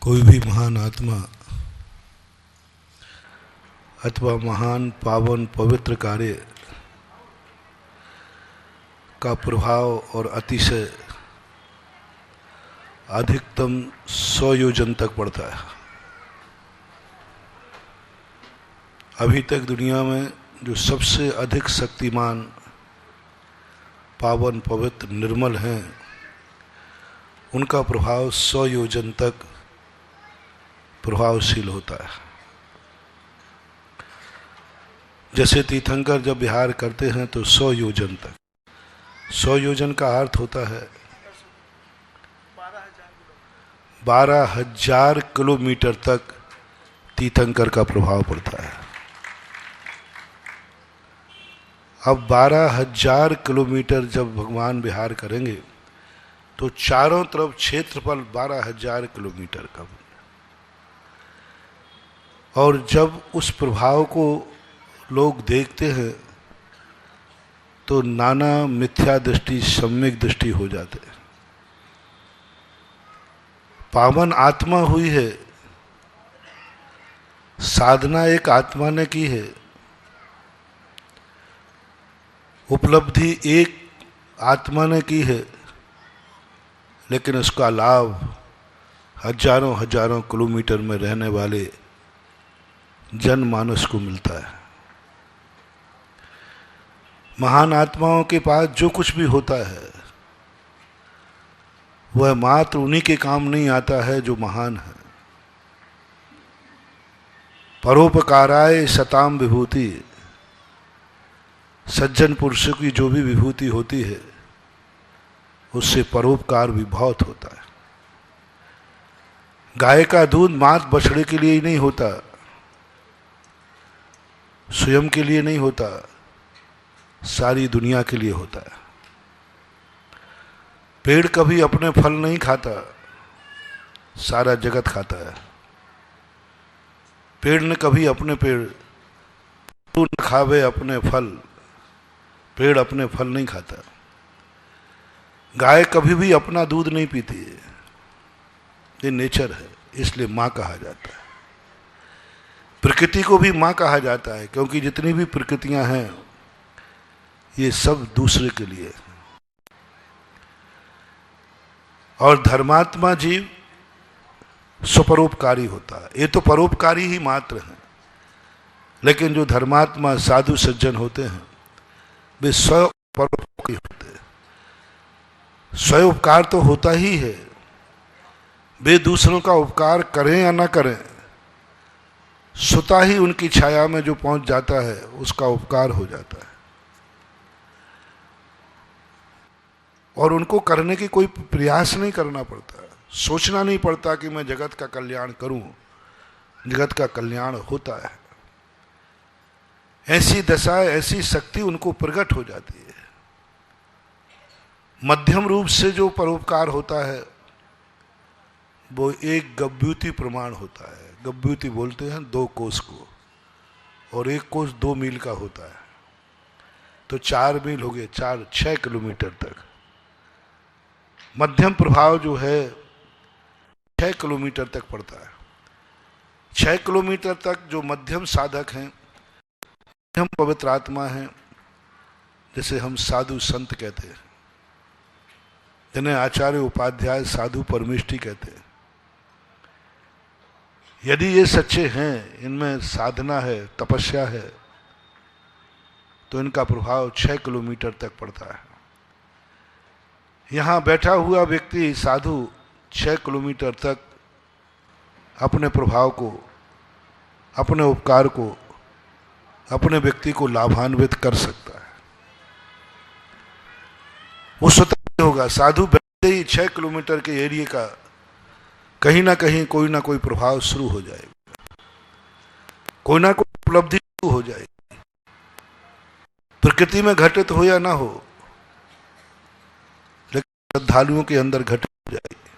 कोई भी महान आत्मा अथवा महान पावन पवित्र कार्य का प्रभाव और अतिशय अधिकतम 100 योजन तक पड़ता है। अभी तक दुनिया में जो सबसे अधिक शक्तिमान पावन पवित्र निर्मल हैं, उनका प्रभाव 100 योजन तक प्रभावशील होता है। जैसे तीर्थंकर जब विहार करते हैं तो 100 योजन तक, 100 योजन का अर्थ होता है 12,000 किलोमीटर तक तीर्थंकर का प्रभाव पड़ता है। अब 12,000 किलोमीटर जब भगवान विहार करेंगे तो चारों तरफ क्षेत्रफल 12,000 किलोमीटर का, और जब उस प्रभाव को लोग देखते हैं तो नाना मिथ्या दृष्टि सम्यक दृष्टि हो जाते हैं। पावन आत्मा हुई है, साधना एक आत्मा ने की है, उपलब्धि एक आत्मा ने की है, लेकिन उसका लाभ हजारों हजारों किलोमीटर में रहने वाले जनमानस को मिलता है। महान आत्माओं के पास जो कुछ भी होता है वह मात्र उन्हीं के काम नहीं आता है जो महान है। परोपकाराय सताम विभूति, सज्जन पुरुषों की जो भी विभूति होती है उससे परोपकार भी बहुत होता है। गाय का दूध मात्र बछड़े के लिए ही नहीं होता, स्वयं के लिए नहीं होता, सारी दुनिया के लिए होता है। पेड़ कभी अपने फल नहीं खाता, सारा जगत खाता है। पेड़ ने कभी अपने पेड़ तू न खावे अपने फल, पेड़ अपने फल नहीं खाता। गाय कभी भी अपना दूध नहीं पीती है, ये नेचर है, इसलिए माँ कहा जाता है। प्रकृति को भी माँ कहा जाता है, क्योंकि जितनी भी प्रकृतियां हैं ये सब दूसरे के लिए। और धर्मात्मा जीव स्वपरोपकारी होता है, ये तो परोपकारी ही मात्र हैं। लेकिन जो धर्मात्मा साधु सज्जन होते हैं वे स्व परोपकारी होते हैं। स्वयं उपकार तो होता ही है, वे दूसरों का उपकार करें या ना करें, स्वतः ही उनकी छाया में जो पहुंच जाता है उसका उपकार हो जाता है, और उनको करने की कोई प्रयास नहीं करना पड़ता, सोचना नहीं पड़ता कि मैं जगत का कल्याण करूं, जगत का कल्याण होता है। ऐसी दशा, ऐसी शक्ति उनको प्रकट हो जाती है। मध्यम रूप से जो परोपकार होता है वो एक गभ्युति प्रमाण होता है। गभ्युति बोलते हैं 2 कोस को, और 1 कोस 2 मील का होता है, तो 4 मील हो गए, 6 किलोमीटर तक। मध्यम प्रभाव जो है 6 किलोमीटर तक पड़ता है। 6 किलोमीटर तक जो मध्यम साधक हैं, मध्यम पवित्र आत्मा हैं, जैसे हम साधु संत कहते हैं, जिन्हें आचार्य उपाध्याय साधु परमेष्ठी कहते हैं, यदि ये सच्चे हैं, इनमें साधना है, तपस्या है, तो इनका प्रभाव 6 किलोमीटर तक पड़ता है। यहाँ बैठा हुआ व्यक्ति साधु 6 किलोमीटर तक अपने प्रभाव को, अपने उपकार को, अपने व्यक्ति को लाभान्वित कर सकता है। वो स्वतः होगा। साधु बैठते ही 6 किलोमीटर के एरिया का कहीं ना कहीं कोई ना कोई प्रभाव शुरू हो जाएगा, कोई ना कोई उपलब्धि शुरू हो जाएगी, प्रकृति में घटित हो या ना हो, लेकिन श्रद्धालुओं के अंदर घटित हो जाएगी।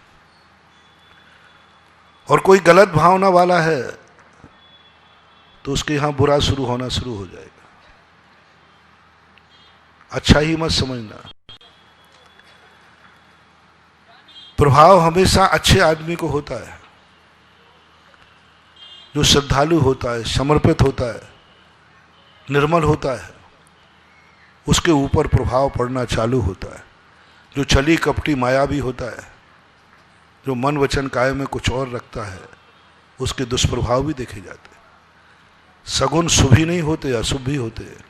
और कोई गलत भावना वाला है तो उसके यहां बुरा शुरू होना शुरू हो जाएगा। अच्छा ही मत समझना, प्रभाव हमेशा अच्छे आदमी को होता है, जो श्रद्धालु होता है, समर्पित होता है, निर्मल होता है, उसके ऊपर प्रभाव पड़ना चालू होता है। जो छली कपटी मायावी होता है, जो मन वचन काया में कुछ और रखता है, उसके दुष्प्रभाव भी देखे जाते हैं। सगुन शुभ ही नहीं होते, अशुभ भी होते हैं।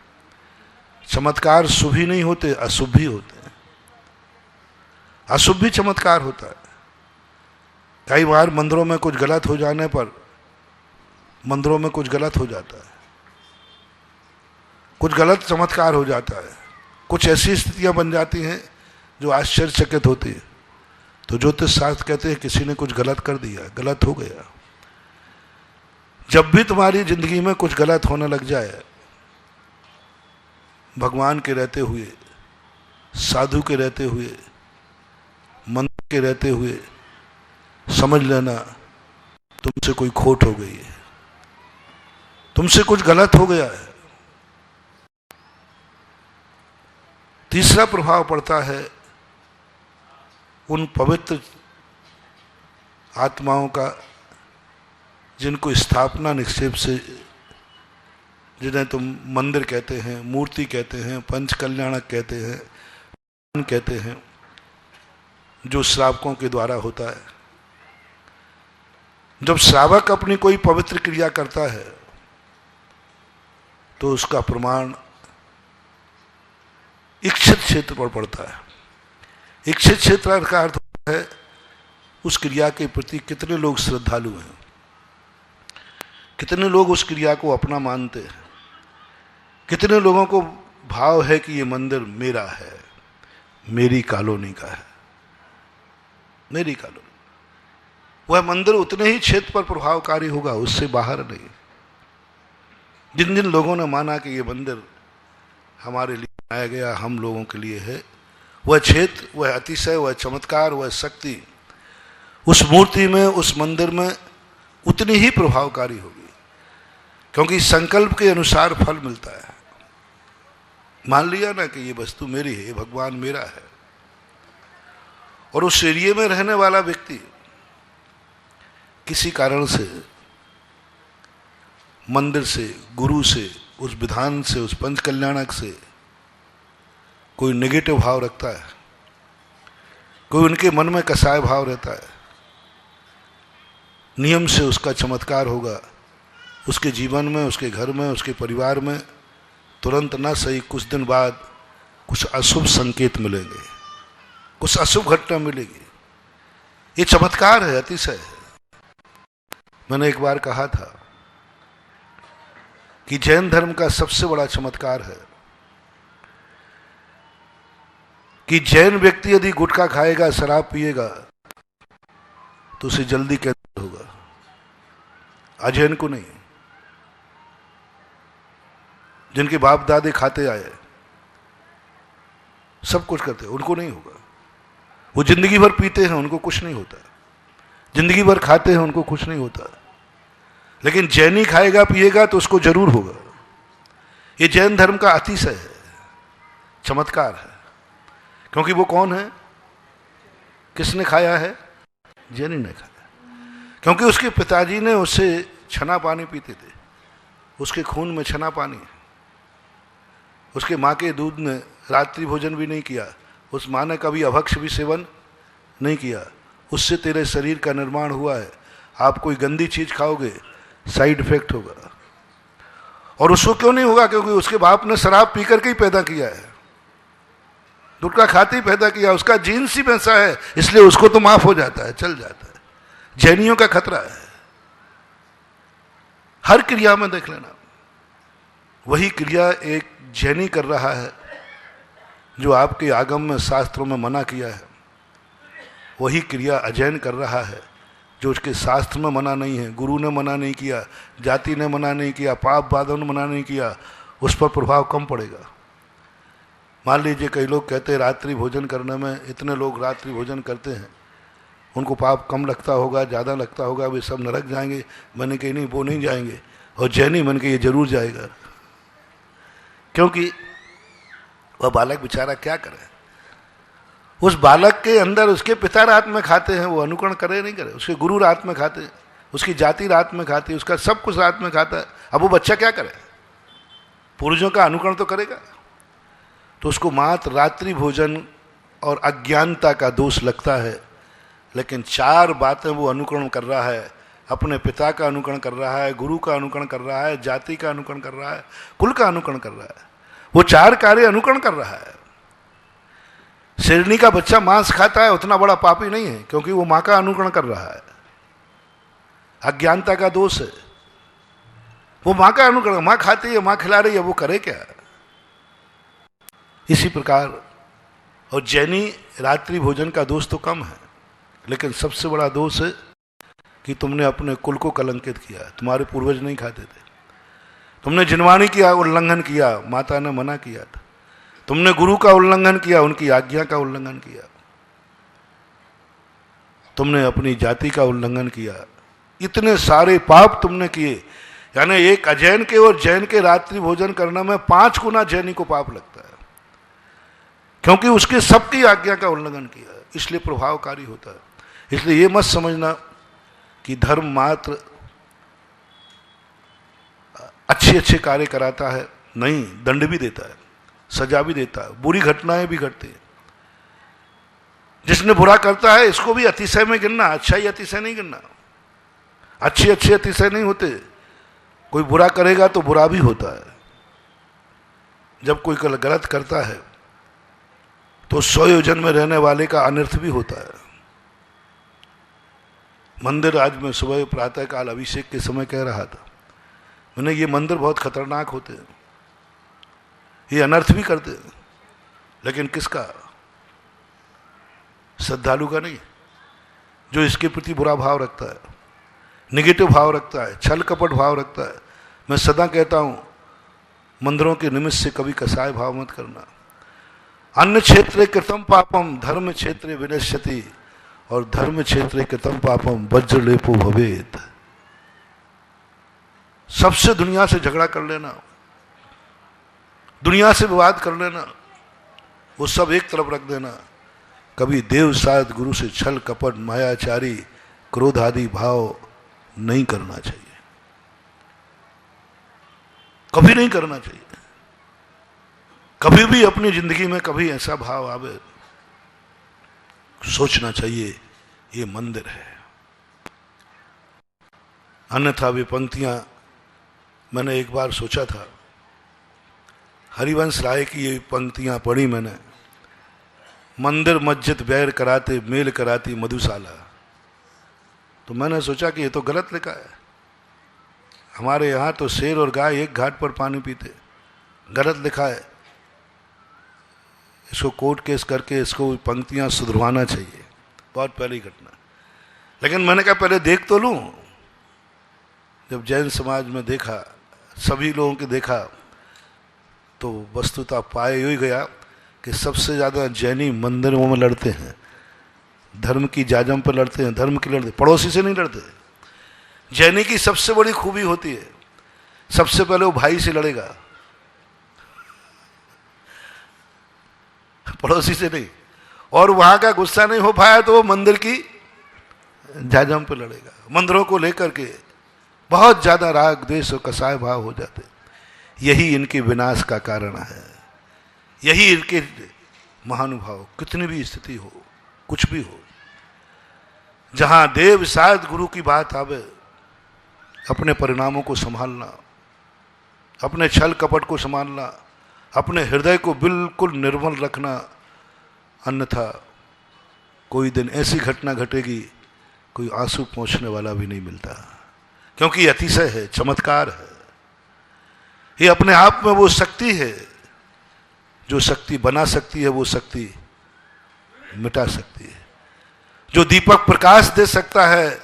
चमत्कार शुभ ही नहीं होते, अशुभ भी होते हैं। अशुभ भी चमत्कार होता है। कई बार मंदिरों में कुछ गलत हो जाने पर मंदिरों में कुछ गलत हो जाता है, कुछ गलत चमत्कार हो जाता है, कुछ ऐसी स्थितियां बन जाती हैं जो आश्चर्यचकित होती है। तो ज्योतिष शास्त्र कहते हैं किसी ने कुछ गलत कर दिया, गलत हो गया। जब भी तुम्हारी जिंदगी में कुछ गलत होने लग जाए, भगवान के रहते हुए, साधु के रहते हुए, मंदिर के रहते हुए, समझ लेना तुमसे कोई खोट हो गई है, तुमसे कुछ गलत हो गया है। तीसरा प्रभाव पड़ता है उन पवित्र आत्माओं का जिनको स्थापना निक्षेप से, जिन्हें तुम मंदिर कहते हैं, मूर्ति कहते हैं, पंच कल्याणक कहते हैं, कहते हैं, जो श्रावकों के द्वारा होता है। जब श्रावक अपनी कोई पवित्र क्रिया करता है तो उसका प्रमाण इच्छित क्षेत्र पर पड़ता है। इच्छित क्षेत्र का अर्थ होता है उस क्रिया के प्रति कितने लोग श्रद्धालु हैं, कितने लोग उस क्रिया को अपना मानते हैं, कितने लोगों को भाव है कि ये मंदिर मेरा है, मेरी कॉलोनी का है, मेरी कॉलोनी। वह मंदिर उतने ही क्षेत्र पर प्रभावकारी होगा, उससे बाहर नहीं। जिन जिन लोगों ने माना कि ये मंदिर हमारे लिए बनाया गया, हम लोगों के लिए है, वह क्षेत्र, वह अतिशय, वह चमत्कार, वह शक्ति उस मूर्ति में, उस मंदिर में उतनी ही प्रभावकारी होगी, क्योंकि संकल्प के अनुसार फल मिलता है। मान लिया ना कि ये वस्तु मेरी है, ये भगवान मेरा है, और उस एरिया में रहने वाला व्यक्ति किसी कारण से, मंदिर से, गुरु से, उस विधान से, उस पंच कल्याणक से कोई नेगेटिव भाव रखता है, कोई उनके मन में कसाय भाव रहता है, नियम से उसका चमत्कार होगा, उसके जीवन में, उसके घर में, उसके परिवार में तुरंत ना सही कुछ दिन बाद कुछ अशुभ संकेत मिलेंगे, कुछ अशुभ घटना मिलेगी। ये चमत्कार है, अतिशय है। मैंने एक बार कहा था कि जैन धर्म का सबसे बड़ा चमत्कार है कि जैन व्यक्ति यदि गुटखा खाएगा, शराब पिएगा, तो उसे जल्दी कैंसर होगा, अजैन को नहीं। जिनके बाप दादे खाते आए, सब कुछ करते, उनको नहीं होगा। वो जिंदगी भर पीते हैं, उनको कुछ नहीं होता। जिंदगी भर खाते हैं, उनको कुछ नहीं होता। लेकिन जैनी खाएगा पिएगा तो उसको जरूर होगा। ये जैन धर्म का अतिशय है, चमत्कार है। क्योंकि वो कौन है, किसने खाया है? जैनी ने खाया। क्योंकि उसके पिताजी ने उससे छना पानी पीते थे, उसके खून में छना पानी है। उसके माँ के दूध ने रात्रि भोजन भी नहीं किया, उस माँ ने कभी अभक्ष भी सेवन नहीं किया। उससे तेरे शरीर का निर्माण हुआ है। आप कोई गंदी चीज खाओगे, साइड इफेक्ट होगा। और उसको क्यों नहीं होगा? क्योंकि उसके बाप ने शराब पी करके ही पैदा किया है, गुटखा खाते ही पैदा किया, उसका जीन्स ही वैसा है, इसलिए उसको तो माफ हो जाता है, चल जाता है। जैनियों का खतरा है, हर क्रिया में देख लेना। वही क्रिया एक जैनी कर रहा है जो आपके आगम में, शास्त्रों में मना किया है। वही क्रिया अजैन कर रहा है जो उसके शास्त्र में मना नहीं है, गुरु ने मना नहीं किया, जाति ने मना नहीं किया, पाप वादों ने मना नहीं किया। उस पर प्रभाव कम पड़ेगा। मान लीजिए कई लोग कहते हैं रात्रि भोजन करने में, इतने लोग रात्रि भोजन करते हैं, उनको पाप कम लगता होगा, ज़्यादा लगता होगा, वे सब नरक जाएंगे। मैंने कही नहीं, वो नहीं जाएंगे। और जैनी मन के ये जरूर जाएगा, क्योंकि वह बालक बेचारा क्या करे। उस बालक के अंदर उसके पिता रात में खाते हैं, वो अनुकरण करे नहीं करे, उसके गुरु रात में खाते हैं, उसकी जाति रात में खाती है, उसका सब कुछ रात में खाता है। अब वो बच्चा क्या करे, पूर्वजों का अनुकरण तो करेगा। तो उसको मात्र रात्रि भोजन और अज्ञानता का दोष लगता है, लेकिन 4 बातें वो अनुकरण कर रहा है। अपने पिता का अनुकरण कर रहा है, गुरु का अनुकरण कर रहा है, जाति का अनुकरण कर रहा है, कुल का अनुकरण कर रहा है। वो 4 कार्य अनुकरण कर रहा है। शेरनी का बच्चा मांस खाता है, उतना बड़ा पापी नहीं है, क्योंकि वो मां का अनुकरण कर रहा है। अज्ञानता का दोष है, वो मां का अनुकरण, मां खाती है, मां खिला रही है, वो करे क्या। इसी प्रकार और जैनी रात्रि भोजन का दोष तो कम है, लेकिन सबसे बड़ा दोष है कि तुमने अपने कुल को कलंकित किया। तुम्हारे पूर्वज नहीं खाते थे, तुमने जिनवाणी किया, उल्लंघन किया, माता ने मना किया था। तुमने गुरु का उल्लंघन किया, उनकी आज्ञा का उल्लंघन किया। तुमने अपनी जाति का उल्लंघन किया। इतने सारे पाप तुमने किए। यानी एक अजैन के और जैन के रात्रि भोजन करने में 5 गुना जैनी को पाप लगता है, क्योंकि उसके सबकी आज्ञा का उल्लंघन किया है, इसलिए प्रभावकारी होता है। इसलिए ये मत समझना कि धर्म मात्र अच्छे कार्य कराता है, नहीं, दंड भी देता है, सजा भी देता है, बुरी घटनाएं भी घटती हैं। जिसने बुरा करता है इसको भी अतिशय में गिनना, अच्छा ही अतिशय नहीं गिनना। अच्छे अतिशय नहीं होते, कोई बुरा करेगा तो बुरा भी होता है। जब कोई गलत करता है तो 100 योजन में रहने वाले का अनर्थ भी होता है। मंदिर आज मैं सुबह प्रातःकाल अभिषेक के समय कह रहा था, मैंने ये मंदिर बहुत खतरनाक होते हैं, ये अनर्थ भी करते हैं, लेकिन किसका? श्रद्धालु का नहीं, जो इसके प्रति बुरा भाव रखता है, निगेटिव भाव रखता है, छल कपट भाव रखता है। मैं सदा कहता हूं, मंदिरों के निमित्त से कभी कसाय भाव मत करना। अन्य क्षेत्रे कृतम पापम धर्म क्षेत्रे विनश्यति, और धर्म क्षेत्रे कृतम पापम वज्रलेपो भवेत। सबसे दुनिया से झगड़ा कर लेना, दुनिया से विवाद कर लेना, वो सब एक तरफ रख देना। कभी देव साध गुरु से छल कपट मायाचारी क्रोध आदि भाव नहीं करना चाहिए, कभी नहीं करना चाहिए। कभी भी अपनी जिंदगी में कभी ऐसा भाव आवे, सोचना चाहिए ये मंदिर है। अन्यथा वे पंक्तियां मैंने एक बार सोचा था, हरिवंश राय की ये पंक्तियां पढ़ी मैंने, मंदिर मस्जिद बैर कराते मेल कराती मधुशाला। तो मैंने सोचा कि ये तो गलत लिखा है। हमारे यहाँ तो शेर और गाय एक घाट पर पानी पीते, गलत लिखा है। इसको कोर्ट केस करके इसको पंक्तियां सुधरवाना चाहिए, बहुत पहले ही घटना। लेकिन मैंने कहा पहले देख तो लूं। जब जैन समाज में देखा, सभी लोगों के देखा, तो वस्तुतः पाए ही गया कि सबसे ज़्यादा जैनी मंदिरों में लड़ते हैं, धर्म की जाजम पर लड़ते हैं, धर्म की लड़ते, पड़ोसी से नहीं लड़ते। जैनी की सबसे बड़ी खूबी होती है, सबसे पहले वो भाई से लड़ेगा, पड़ोसी से नहीं। और वहां का गुस्सा नहीं हो पाया तो वो मंदिर की जाजम पर लड़ेगा। मंदिरों को लेकर के बहुत ज्यादा राग द्वेष और कसाय भाव हो जाते। यही इनके विनाश का कारण है, यही इनके महानुभाव। कितनी भी स्थिति हो, कुछ भी हो, जहां देव साध गुरु की बात आवे, अपने परिणामों को संभालना, अपने छल कपट को संभालना, अपने हृदय को बिल्कुल निर्मल रखना। अन्यथा कोई दिन ऐसी घटना घटेगी, कोई आंसू पोंछने वाला भी नहीं मिलता, क्योंकि अतिशय है, चमत्कार है। ये अपने आप में वो शक्ति है, जो शक्ति बना सकती है, वो शक्ति मिटा सकती है। जो दीपक प्रकाश दे सकता है,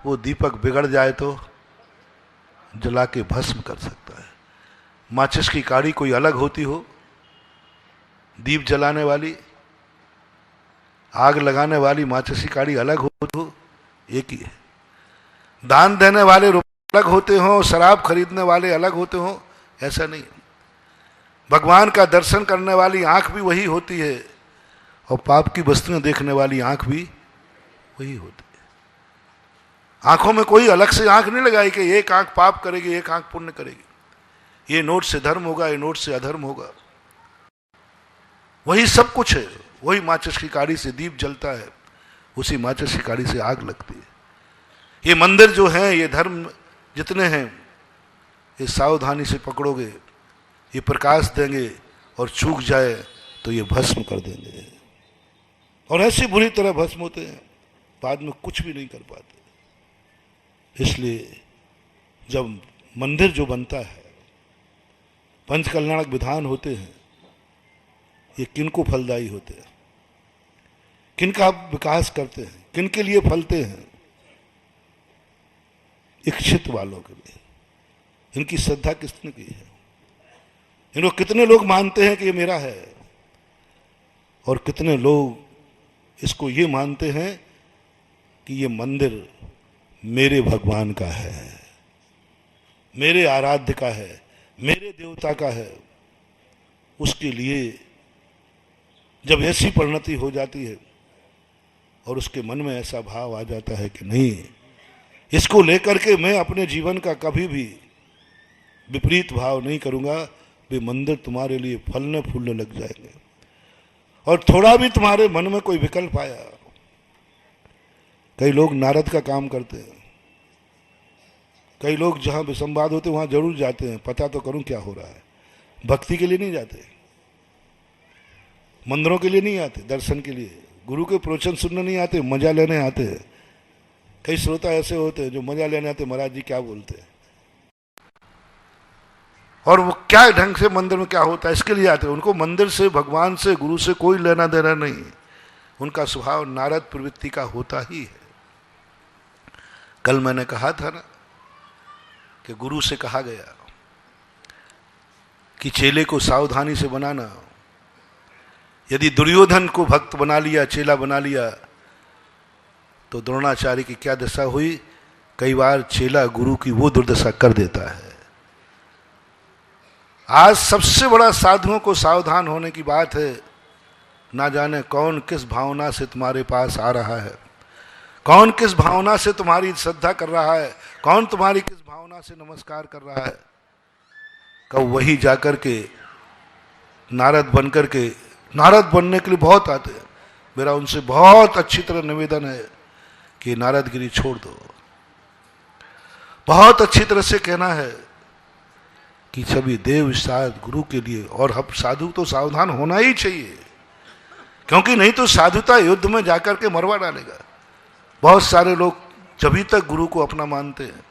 वो दीपक बिगड़ जाए तो जला के भस्म कर सकता है। माचिस की काड़ी कोई अलग होती हो, दीप जलाने वाली, आग लगाने वाली माचिस की काड़ी अलग होती हो, एक ही है। दान देने वाले रुपये अलग होते हो, शराब खरीदने वाले अलग होते हो, ऐसा नहीं। भगवान का दर्शन करने वाली आंख भी वही होती है, और पाप की वस्तुएं देखने वाली आंख भी वही होती है। आंखों में कोई अलग से आंख नहीं लगाई कि एक आंख पाप करेगी, एक आंख पुण्य करेगी, ये नोट से धर्म होगा, ये नोट से अधर्म होगा। वही सब कुछ है। वही माचिस की काड़ी से दीप जलता है, उसी माचिस की काड़ी से आग लगती है। ये मंदिर जो है, ये धर्म जितने हैं, ये सावधानी से पकड़ोगे, ये प्रकाश देंगे, और चूक जाए तो ये भस्म कर देंगे। और ऐसी बुरी तरह भस्म होते हैं, बाद में कुछ भी नहीं कर पाते। इसलिए जब मंदिर जो बनता है, पंच कल्याणक विधान होते हैं, ये किनको फलदायी होते हैं, किनका विकास करते हैं, किनके लिए फलते हैं? इच्छित वालों के लिए। इनकी श्रद्धा किसने की है? इनको कितने लोग मानते हैं कि ये मेरा है, और कितने लोग इसको ये मानते हैं कि ये मंदिर मेरे भगवान का है, मेरे आराध्य का है, मेरे देवता का है। उसके लिए जब ऐसी परिणति हो जाती है और उसके मन में ऐसा भाव आ जाता है कि नहीं, इसको लेकर के मैं अपने जीवन का कभी भी विपरीत भाव नहीं करूंगा, वे मंदिर तुम्हारे लिए फलने फूलने लग जाएंगे। और थोड़ा भी तुम्हारे मन में कोई विकल्प आया, कई लोग नारद का काम करते हैं, कई लोग जहां विसंवाद होते वहां जरूर जाते हैं, पता तो करूं क्या हो रहा है। भक्ति के लिए नहीं जाते, मंदिरों के लिए नहीं आते, दर्शन के लिए, गुरु के प्रवचन सुनने नहीं आते, मजा लेने आते हैं। कई श्रोता ऐसे होते हैं जो मजा लेने आते, महाराज जी क्या बोलते हैं, और वो क्या ढंग से मंदिर में क्या होता है इसके लिए आते हैं। उनको मंदिर से, भगवान से, गुरु से कोई लेना देना नहीं। उनका स्वभाव नारद प्रवृत्ति का होता ही है। कल मैंने कहा था ना कि गुरु से कहा गया कि चेले को सावधानी से बनाना। यदि दुर्योधन को भक्त बना लिया, चेला बना लिया, तो द्रोणाचार्य की क्या दशा हुई? कई बार चेला गुरु की वो दुर्दशा कर देता है। आज सबसे बड़ा साधुओं को सावधान होने की बात है। ना जाने कौन किस भावना से तुम्हारे पास आ रहा है, कौन किस भावना से तुम्हारी श्रद्धा कर रहा है, कौन तुम्हारी किस भावना से नमस्कार कर रहा है। कब वही जाकर के नारद बनकर के, नारद बनने के लिए बहुत आते हैं। मेरा उनसे बहुत अच्छी तरह निवेदन है कि नारदगिरी छोड़ दो। बहुत अच्छी तरह से कहना है कि सभी देव साध गुरु के लिए, और हम साधु तो सावधान होना ही चाहिए, क्योंकि नहीं तो साधुता युद्ध में जाकर के मरवा डालेगा। बहुत सारे लोग जभी तक गुरु को अपना मानते हैं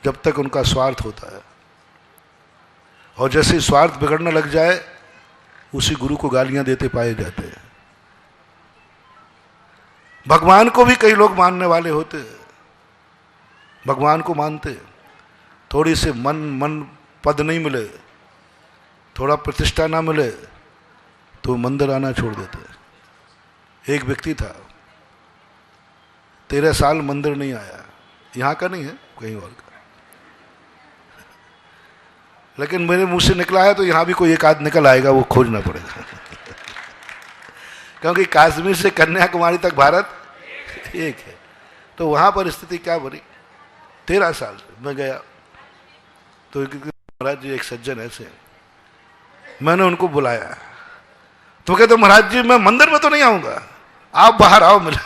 जब तक उनका स्वार्थ होता है, और जैसे स्वार्थ बिगड़ने लग जाए उसी गुरु को गालियां देते पाए जाते हैं। भगवान को भी कई लोग मानने वाले होते हैं, भगवान को मानते हैं, थोड़ी से मन पद नहीं मिले, थोड़ा प्रतिष्ठा ना मिले तो मंदिर आना छोड़ देते। एक व्यक्ति था, 13 साल मंदिर नहीं आया, यहाँ का नहीं है, कहीं और का, लेकिन मेरे मुंह से निकला है तो यहाँ भी कोई एक आध निकल आएगा, वो खोजना पड़ेगा। क्योंकि कश्मीर से कन्याकुमारी तक भारत एक है। तो वहाँ पर स्थिति क्या बनी? 13 साल मैं गया तो महाराज जी एक सज्जन ऐसे, मैंने उनको बुलाया तो कहते महाराज जी मैं मंदिर में तो नहीं आऊंगा, आप बाहर आओ मिले।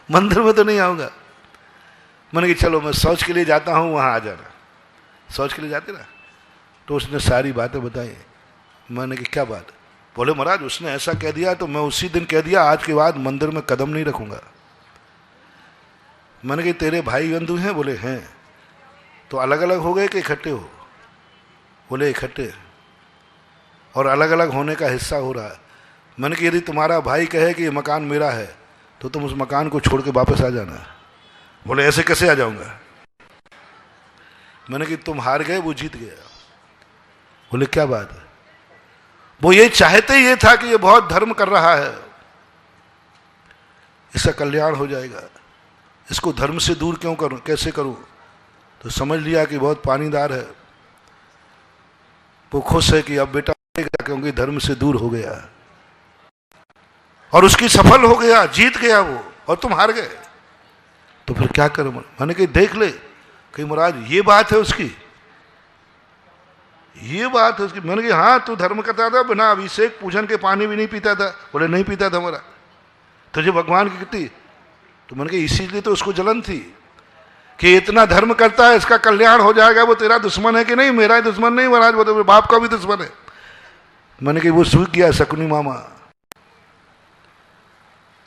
मंदिर में तो नहीं आऊंगा। मैंने कहा चलो मैं शौच के लिए जाता हूँ, वहां आ जाना। शौच के लिए जाते ना, तो उसने सारी बातें बताई। मैंने कहा क्या बात? बोले महाराज उसने ऐसा कह दिया तो मैं उसी दिन कह दिया आज के बाद मंदिर में कदम नहीं रखूंगा। मैंने कहा तेरे भाई बंधु हैं? बोले हैं। तो अलग अलग हो गए कि इकट्ठे हो? बोले इकट्ठे, और अलग अलग होने का हिस्सा हो रहा है। मैंने कहा यदि तुम्हारा भाई कहे कि ये मकान मेरा है तो तुम उस मकान को छोड़ के वापस आ जाना। बोले ऐसे कैसे आ जाऊंगा? मैंने कहा तुम हार गए, वो जीत गया। बोले क्या बात है? वो ये चाहते ये था कि ये बहुत धर्म कर रहा है, इसका कल्याण हो जाएगा, इसको धर्म से दूर क्यों करूं, कैसे करूं? तो समझ लिया कि बहुत पानीदार है। वो खुश है कि अब बेटा क्योंकि धर्म से दूर हो गया, और उसकी सफल हो गया, जीत गया वो, और तुम हार गए। तो फिर क्या करें? मैंने कही देख ले, कहीं महाराज ये बात है उसकी, ये बात है उसकी। मैंने कहा हाँ तू धर्म करता था, बिना अभिषेक पूजन के पानी भी नहीं पीता था। बोले नहीं पीता था हमारा। तुझे भगवान की कितनी? तो मैंने कहा इसीलिए तो उसको जलन थी कि इतना धर्म करता है, इसका कल्याण हो जाएगा, वो तेरा दुश्मन है कि नहीं? मेरा दुश्मन नहीं महाराज, वो तो बाप का भी दुश्मन है। मैंने कहा वो सूख गया शकुनी मामा,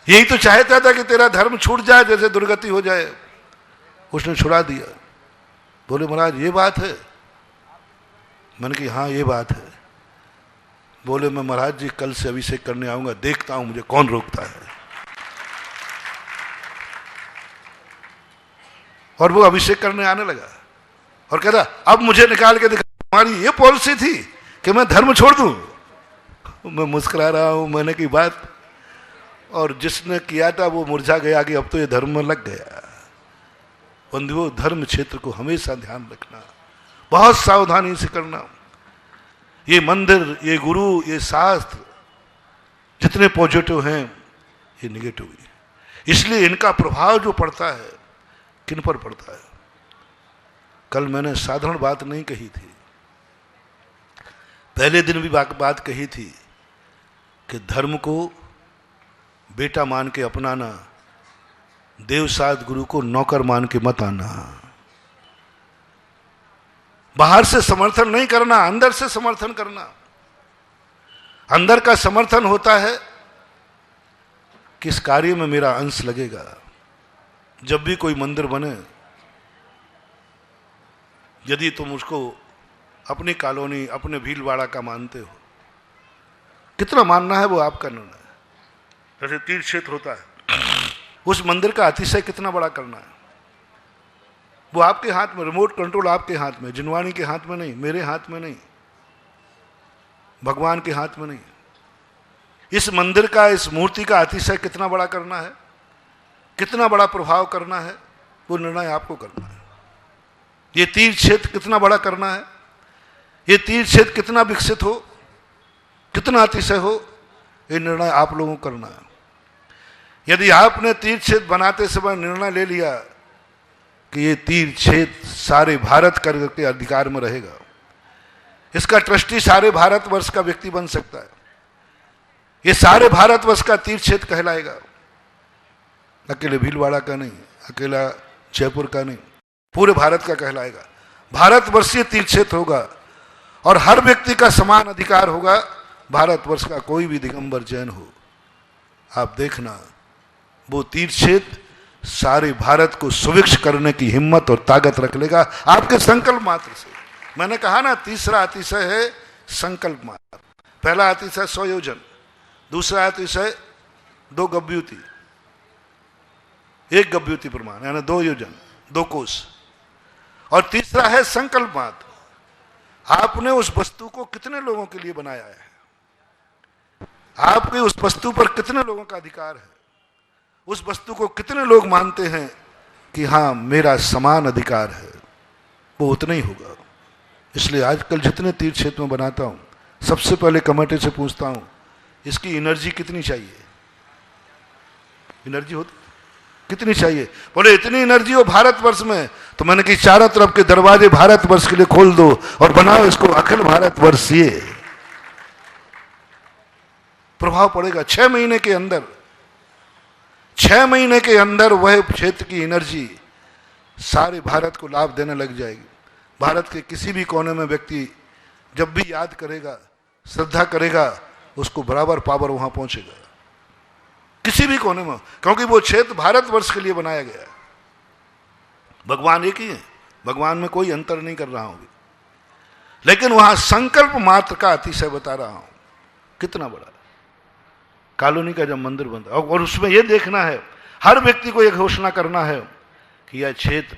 यही तो चाहता था कि तेरा धर्म छूट जाए, जैसे दुर्गति हो जाए, उसने छुड़ा दिया। बोले महाराज ये बात है? मैंने कहा हाँ ये बात है। बोले मैं महाराज जी कल से अभिषेक करने आऊंगा, देखता हूं मुझे कौन रोकता है। और वो अभिषेक करने आने लगा और कहता अब मुझे निकाल के दिखा, हमारी ये पॉलिसी थी कि मैं धर्म छोड़ दूं। मैं मुस्कुरा रहा हूं, मैंने की बात, और जिसने किया था वो मुरझा गया कि अब तो ये धर्म में लग गया। बंधुओं, धर्म क्षेत्र को हमेशा ध्यान रखना, बहुत सावधानी से करना। ये मंदिर, ये गुरु, ये शास्त्र जितने पॉजिटिव हैं ये निगेटिव है। इसलिए इनका प्रभाव जो पड़ता है किन पर पड़ता है? कल मैंने साधारण बात नहीं कही थी, पहले दिन भी बात कही थी कि धर्म को बेटा मान के अपनाना, देवसाद गुरु को नौकर मान के मत आना। बाहर से समर्थन नहीं करना, अंदर से समर्थन करना। अंदर का समर्थन होता है किस कार्य में मेरा अंश लगेगा। जब भी कोई मंदिर बने, यदि तुम उसको अपनी कॉलोनी, अपने भीलवाड़ा का मानते हो, कितना मानना है वो आपका निर्णय है। जैसे तीर्थ क्षेत्र होता है, उस मंदिर का अतिशय कितना बड़ा करना है वो आपके हाथ में, रिमोट कंट्रोल आपके हाथ में, जिनवानी के हाथ में नहीं, मेरे हाथ में नहीं, भगवान के हाथ में नहीं। इस मंदिर का, इस मूर्ति का अतिशय कितना बड़ा करना है, कितना बड़ा प्रभाव करना है, वो निर्णय आपको करना है। ये तीर्थ क्षेत्र कितना बड़ा करना है, ये तीर्थ क्षेत्र कितना विकसित हो, कितना अतिशय हो, ये निर्णय आप लोगों को करना है। यदि आपने तीर्थ क्षेत्र बनाते समय निर्णय ले लिया कि ये तीर्थ क्षेत्र सारे भारत के अधिकार में रहेगा, इसका ट्रस्टी सारे भारतवर्ष का व्यक्ति बन सकता है, ये सारे भारतवर्ष का तीर्थ क्षेत्र कहलाएगा, अकेले भीलवाड़ा का नहीं, अकेला जयपुर का नहीं, पूरे भारत का कहलाएगा। भारतवर्षीय तीर्थ क्षेत्र होगा और हर व्यक्ति का समान अधिकार होगा। भारतवर्ष का कोई भी दिगंबर जैन हो, आप देखना वो तीर्थ क्षेत्र सारे भारत को सुविक्ष करने की हिम्मत और ताकत रख लेगा आपके संकल्प मात्र से। मैंने कहा ना, तीसरा अतिशय है संकल्प मात्र। पहला अतिशय 100 योजन, दूसरा अतिशय 2 गव्युति, 1 गव्युति प्रमाण यानी 2 योजन, 2 कोस, और तीसरा है संकल्प मात्र। आपने उस वस्तु को कितने लोगों के लिए बनाया है, आपके उस वस्तु पर कितने लोगों का अधिकार है, उस वस्तु को कितने लोग मानते हैं कि हाँ मेरा समान अधिकार है, वो उतना ही होगा। इसलिए आजकल जितने तीर्थ क्षेत्र में बनाता हूं, सबसे पहले कमेटी से पूछता हूं इसकी एनर्जी कितनी चाहिए, एनर्जी होती कितनी चाहिए। बोले इतनी एनर्जी हो भारतवर्ष में, तो मैंने कहा चारों तरफ के दरवाजे भारतवर्ष के लिए खोल दो और बनाओ इसको अखिल भारतवर्षीय। प्रभाव पड़ेगा 6 महीने के अंदर, 6 महीने के अंदर वह क्षेत्र की एनर्जी सारे भारत को लाभ देने लग जाएगी। भारत के किसी भी कोने में व्यक्ति जब भी याद करेगा, श्रद्धा करेगा, उसको बराबर पावर वहां पहुंचेगा, किसी भी कोने में, क्योंकि वो क्षेत्र भारतवर्ष के लिए बनाया गया है। भगवान एक ही है, भगवान में कोई अंतर नहीं कर रहा हूं, लेकिन वहां संकल्प मात्र का अतिशय बता रहा हूं कितना बड़ा कॉलोनी का जब मंदिर बनता है, और उसमें यह देखना है, हर व्यक्ति को यह घोषणा करना है कि यह क्षेत्र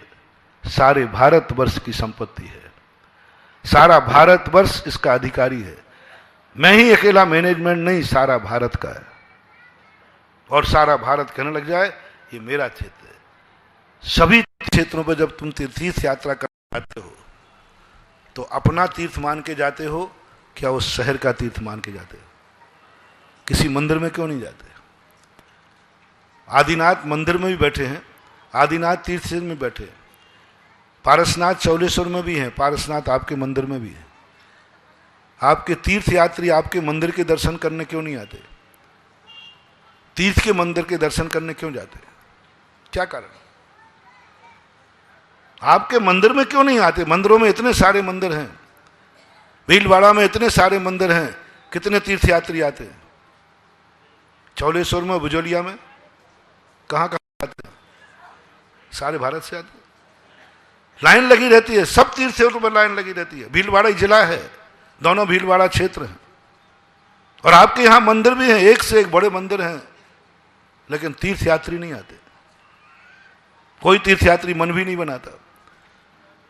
सारे भारतवर्ष की संपत्ति है, सारा भारतवर्ष इसका अधिकारी है। मैं ही अकेला मैनेजमेंट नहीं, सारा भारत का है, और सारा भारत कहने लग जाए ये मेरा क्षेत्र है। सभी क्षेत्रों पर जब तुम तीर्थ यात्रा कर जाते हो तो अपना तीर्थ मान के जाते हो, क्या उस शहर का तीर्थ मान के जाते हो? किसी मंदिर में क्यों नहीं जाते? आदिनाथ मंदिर में भी बैठे हैं, आदिनाथ तीर्थ क्षेत्र में बैठे, पारसनाथ चौलेश्वर में भी है, पारसनाथ आपके मंदिर में भी है। आपके तीर्थ यात्री आपके मंदिर के दर्शन करने क्यों नहीं आते? तीर्थ के मंदिर के दर्शन करने क्यों जाते? क्या कारण? आपके मंदिर में क्यों नहीं आते? मंदिरों में इतने सारे मंदिर हैं, भीलवाड़ा में इतने सारे मंदिर हैं, कितने तीर्थ यात्री आते हैं? चौलेश्वर में, बुजोलिया में, कहाँ कहाँ आते हैं? सारे भारत से आते हैं। लाइन लगी रहती है, सब तीर्थ क्षेत्रों पर लाइन लगी रहती है। भीलवाड़ा जिला है, दोनों भीलवाड़ा क्षेत्र हैं, और आपके यहाँ मंदिर भी हैं, एक से एक बड़े मंदिर हैं, लेकिन तीर्थ यात्री नहीं आते। कोई तीर्थ यात्री मन भी नहीं बनाता।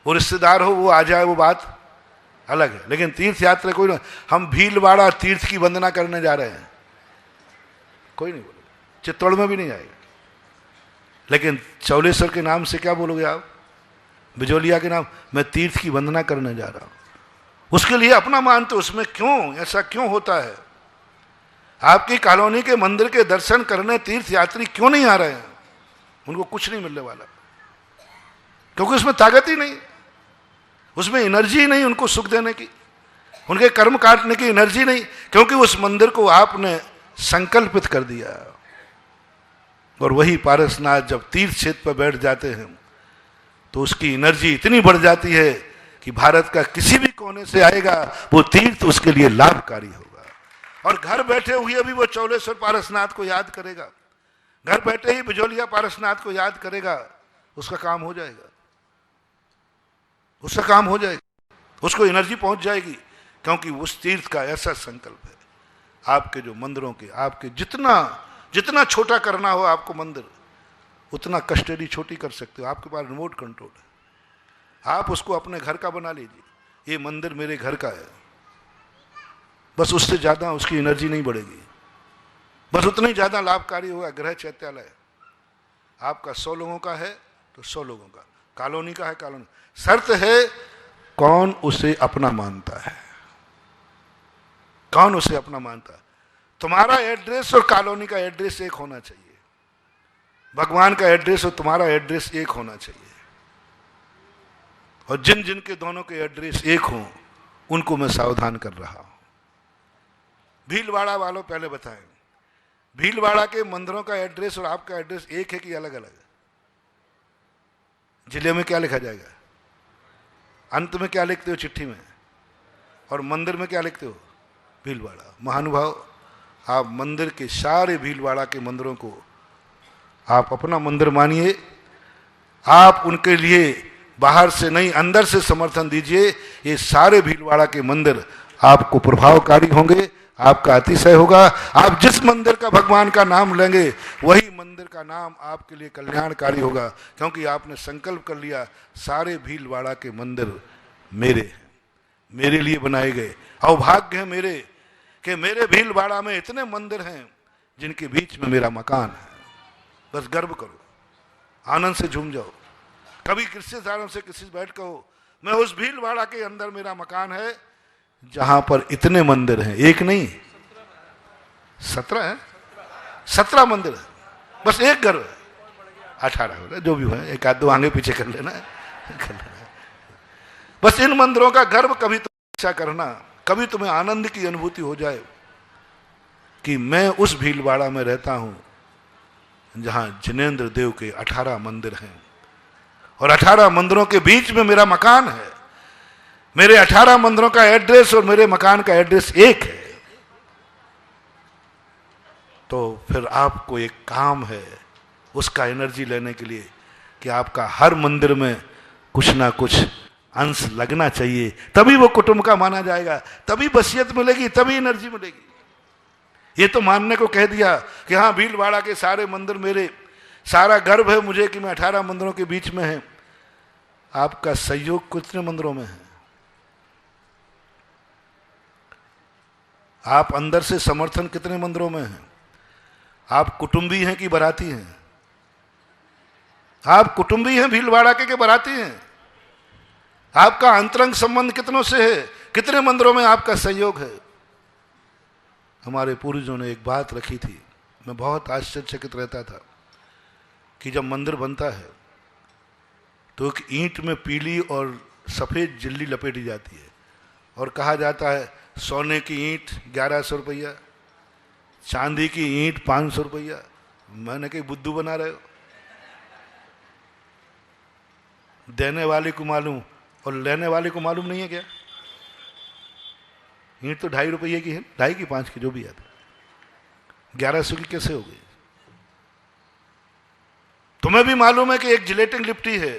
वो रिश्तेदार हो वो आ जाए, वो बात अलग है, लेकिन तीर्थ यात्रा कोई ना। हम भीलवाड़ा तीर्थ की वंदना करने जा रहे हैं, कोई नहीं बोलेगा, चित्तौड़ में भी नहीं आएगा। लेकिन चौलेश्वर के नाम से क्या बोलोगे आप? बिजोलिया के नाम, मैं तीर्थ की वंदना करने जा रहा हूं, उसके लिए अपना मानते। उसमें क्यों ऐसा क्यों होता है? आपकी कॉलोनी के मंदिर के दर्शन करने तीर्थ यात्री क्यों नहीं आ रहे हैं? उनको कुछ नहीं मिलने वाला, क्योंकि उसमें ताकत ही नहीं, उसमें एनर्जी नहीं उनको सुख देने की, उनके कर्म काटने की एनर्जी नहीं, क्योंकि उस मंदिर को आपने संकल्पित कर दिया। और वही पारसनाथ जब तीर्थ क्षेत्र पर बैठ जाते हैं तो उसकी एनर्जी इतनी बढ़ जाती है कि भारत का किसी भी कोने से आएगा वो तीर्थ उसके लिए लाभकारी होगा। और घर बैठे हुए भी वो चौलेश्वर पारसनाथ को याद करेगा, घर बैठे ही बिजोलिया पारसनाथ को याद करेगा, उसका काम हो जाएगा, उसका काम हो जाएगा, उसको एनर्जी पहुंच जाएगी, क्योंकि उस तीर्थ का ऐसा संकल्प है। आपके जो मंदिरों के, आपके जितना छोटा करना हो आपको मंदिर, उतना कस्टडी छोटी कर सकते हो। आपके पास रिमोट कंट्रोल है, आप उसको अपने घर का बना लीजिए। ये मंदिर मेरे घर का है, बस उससे ज़्यादा उसकी एनर्जी नहीं बढ़ेगी, बस उतना ही ज़्यादा लाभकारी होगा। गृह चैत्यालय आपका 100 लोगों का है तो 100 लोगों का, कॉलोनी का है कॉलोनी। शर्त है कौन उसे अपना मानता है, कौन उसे अपना मानता है। तुम्हारा एड्रेस और कॉलोनी का एड्रेस एक होना चाहिए, भगवान का एड्रेस और तुम्हारा एड्रेस एक होना चाहिए। और जिन जिन के दोनों के एड्रेस एक हों उनको मैं सावधान कर रहा हूं। भीलवाड़ा वालों पहले बताएं, भीलवाड़ा के मंदिरों का एड्रेस और आपका एड्रेस एक है कि अलग अलग है? जिले में क्या लिखा जाएगा? अंत में क्या लिखते हो चिट्ठी में? और मंदिर में क्या लिखते हो? भीलवाड़ा। महानुभाव, आप मंदिर के सारे भीलवाड़ा के मंदिरों को आप अपना मंदिर मानिए, आप उनके लिए बाहर से नहीं अंदर से समर्थन दीजिए। ये सारे भीलवाड़ा के मंदिर आपको प्रभावकारी होंगे, आपका अतिशय होगा। आप जिस मंदिर का भगवान का नाम लेंगे वही मंदिर का नाम आपके लिए कल्याणकारी होगा, क्योंकि आपने संकल्प कर लिया सारे भीलवाड़ा के मंदिर मेरे हैं, मेरे लिए बनाए गए। अवभाग्य है मेरे कि मेरे भीलवाड़ा में इतने मंदिर हैं जिनके बीच में मेरा मकान है। बस गर्व करो, आनंद से झूम जाओ। कभी किसी सारों से किसी से बैठ कहो मैं उस भीलवाड़ा के अंदर मेरा मकान है जहां पर इतने मंदिर हैं, एक नहीं 17 है, 17 मंदिर है। बस एक गर्व है, 18 हो रहा जो भी है, एक आध दो आगे पीछे कर लेना है, कर लेना। बस इन मंदिरों का गर्व कभी तो इच्छा करना, कभी तुम्हें आनंद की अनुभूति हो जाए कि मैं उस भीलवाड़ा में रहता हूं जहां जिनेंद्र देव के 18 मंदिर हैं और 18 मंदिरों के बीच में मेरा मकान है। मेरे 18 मंदिरों का एड्रेस और मेरे मकान का एड्रेस एक है। तो फिर आपको एक काम है उसका एनर्जी लेने के लिए कि आपका हर मंदिर में कुछ ना कुछ अंश लगना चाहिए, तभी वो कुटुंब का माना जाएगा, तभी बसियत मिलेगी, तभी एनर्जी मिलेगी। ये तो मानने को कह दिया कि हाँ भीलवाड़ा के सारे मंदिर मेरे, सारा गर्व है मुझे कि मैं 18 मंदिरों के बीच में है। आपका सहयोग कितने मंदिरों में है? आप अंदर से समर्थन कितने मंदिरों में है? आप कुटुंबी हैं कि बराती हैं? आप कुटुंबी हैं भीलवाड़ा के बराती हैं? आपका अंतरंग संबंध कितनों से है? कितने मंदिरों में आपका सहयोग है? हमारे पूर्वजों ने एक बात रखी थी, मैं बहुत आश्चर्यचकित रहता था। कि जब मंदिर बनता है तो एक ईंट में पीली और सफ़ेद झिल्ली लपेटी जाती है और कहा जाता है सोने की ईंट 1100 रुपया, चांदी की ईंट 500 रुपया। मैंने कहीं बुद्धू बना रहे हो? देने वाले को मालूम और लेने वाले को मालूम नहीं है क्या? ईंट तो 2.5 रुपये की है, 2.5 की 5 की जो भी है, 1100 की कैसे हो गई? तुम्हें भी मालूम है कि एक जिलेटिन लिपटी है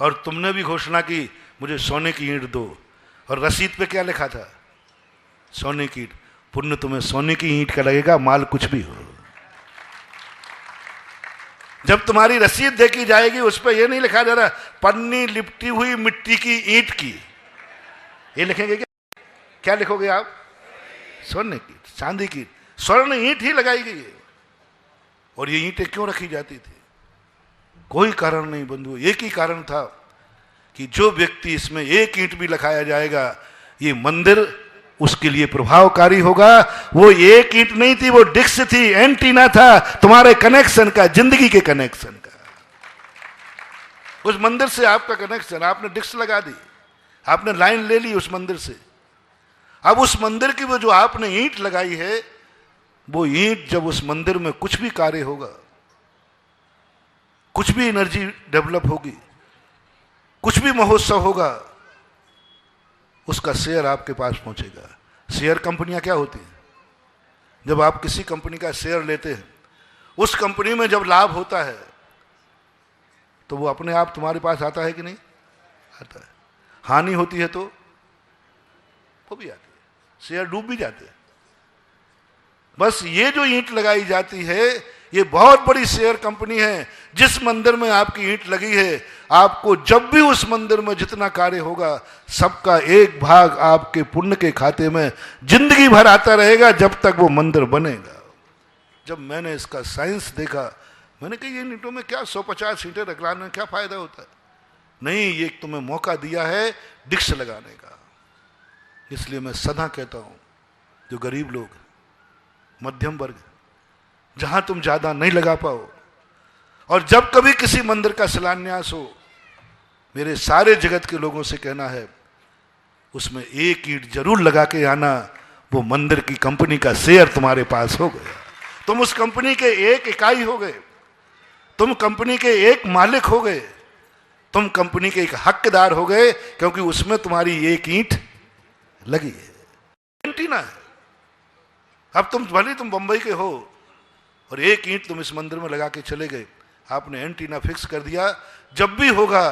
और तुमने भी घोषणा की मुझे सोने की ईंट दो, और रसीद पे क्या लिखा था? सोने की ईंट। पुण्य तुम्हें सोने की ईंट का लगेगा, माल कुछ भी हो। जब तुम्हारी रसीद देखी जाएगी उस पर यह नहीं लिखा जा रहा पन्नी लिपटी हुई मिट्टी की ईंट की, ये लिखेंगे क्या? क्या लिखोगे आप? सोने की, चांदी की, स्वर्ण ईंट ही लगाई गई है। और ये ईंटें क्यों रखी जाती थी? कोई कारण नहीं बंधु, एक ही कारण था कि जो व्यक्ति इसमें एक ईंट भी लगाया जाएगा ये मंदिर उसके लिए प्रभावकारी होगा। वो एक ईंट नहीं थी, वो डिक्स थी, एंटीना था तुम्हारे कनेक्शन का, जिंदगी के कनेक्शन का। उस मंदिर से आपका कनेक्शन, आपने डिक्स लगा दी, आपने लाइन ले ली उस मंदिर से। अब उस मंदिर की वो जो आपने ईंट लगाई है, वो ईंट जब उस मंदिर में कुछ भी कार्य होगा, कुछ भी एनर्जी डेवलप होगी, कुछ भी महोत्सव होगा, उसका शेयर आपके पास पहुंचेगा। शेयर कंपनियां क्या होती हैं? जब आप किसी कंपनी का शेयर लेते हैं, उस कंपनी में जब लाभ होता है तो वो अपने आप तुम्हारे पास आता है कि नहीं आता है? हानि होती है तो वो भी आती है, शेयर डूब भी जाते हैं। बस ये जो ईंट लगाई जाती है ये बहुत बड़ी शेयर कंपनी है। जिस मंदिर में आपकी ईंट लगी है, आपको जब भी उस मंदिर में जितना कार्य होगा सबका एक भाग आपके पुण्य के खाते में जिंदगी भर आता रहेगा जब तक वो मंदिर बनेगा। जब मैंने इसका साइंस देखा, मैंने कहा ये ईंटों में क्या 150 ईंटें रखने में क्या फायदा होता है? नहीं, ये तुम्हें मौका दिया है डिक्स लगाने का। इसलिए मैं सदा कहता हूं, जो गरीब लोग, मध्यम वर्ग, जहां तुम ज्यादा नहीं लगा पाओ, और जब कभी किसी मंदिर का शिलान्यास हो, मेरे सारे जगत के लोगों से कहना है उसमें एक ईंट जरूर लगा के आना। वो मंदिर की कंपनी का शेयर तुम्हारे पास हो गया, तुम उस कंपनी के एक इकाई हो गए, तुम कंपनी के एक मालिक हो गए, तुम कंपनी के एक हकदार हो गए, क्योंकि उसमें तुम्हारी एक ईंट लगी है, एंटीना है। अब भले तुम बंबई के हो और एक ईंट तुम इस मंदिर में लगा के चले गए, आपने एंटीना फिक्स कर दिया, जब भी होगा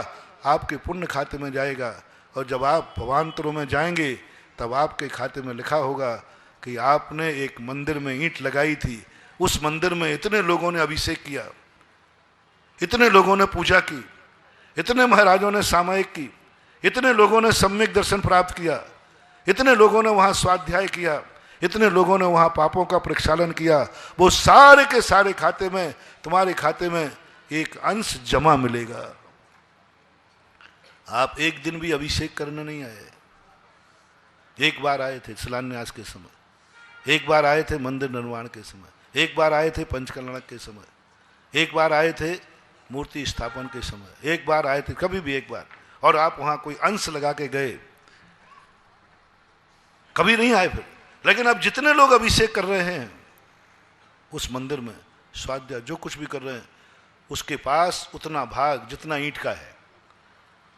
आपके पुण्य खाते में जाएगा। और जब आप भवांतरों में जाएंगे तब आपके खाते में लिखा होगा कि आपने एक मंदिर में ईंट लगाई थी, उस मंदिर में इतने लोगों ने अभिषेक किया, इतने लोगों ने पूजा की, इतने महाराजों ने सामायिक की, इतने लोगों ने सम्यक दर्शन प्राप्त किया, इतने लोगों ने वहां स्वाध्याय किया, इतने लोगों ने वहां पापों का प्रक्षालन किया। वो सारे के सारे खाते में, तुम्हारे खाते में एक अंश जमा मिलेगा। आप एक दिन भी अभिषेक करने नहीं आए। एक बार आए थे शिलान्यास के समय, एक बार आए थे मंदिर निर्माण के समय, एक बार आए थे पंचकल्याणक के समय, एक बार आए थे मूर्ति स्थापन के समय, एक बार आए थे, कभी भी एक बार। और आप वहां कोई अंश लगा के गए? कभी नहीं आए फिर। लेकिन अब जितने लोग अभिषेक कर रहे हैं उस मंदिर में, स्वाध्याय जो कुछ भी कर रहे हैं, उसके पास उतना भाग जितना ईंट का है।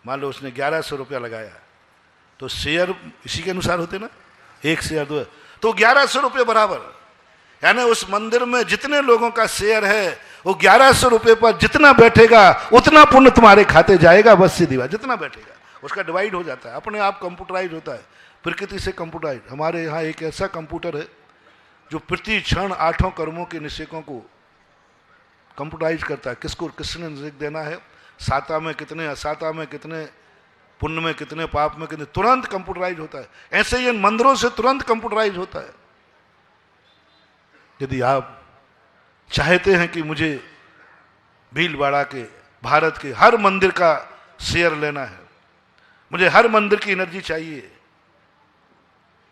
मान लो उसने 1100 रुपया लगाया, तो शेयर इसी के अनुसार होते ना, एक शेयर दो, तो 1100 रुपये बराबर। यानी उस मंदिर में जितने लोगों का शेयर है, वो 1100 रुपये पर जितना बैठेगा उतना पुण्य तुम्हारे खाते जाएगा। बस सीधी बात, जितना बैठेगा उसका डिवाइड हो जाता है, अपने आप कंप्यूटराइज होता है, प्रकृति से कंप्यूटराइज। हमारे यहाँ एक ऐसा कंप्यूटर है जो प्रति क्षण 8 कर्मों के निषेकों को कंप्यूटराइज करता है। किसको किसने निषेक देना है, साता में कितने, असाता में कितने, पुण्य में कितने, पाप में कितने, तुरंत कंप्यूटराइज होता है। ऐसे ही इन मंदिरों से तुरंत कंप्यूटराइज होता है। यदि आप चाहते हैं कि मुझे भीलवाड़ा के, भारत के हर मंदिर का शेयर लेना है, मुझे हर मंदिर की एनर्जी चाहिए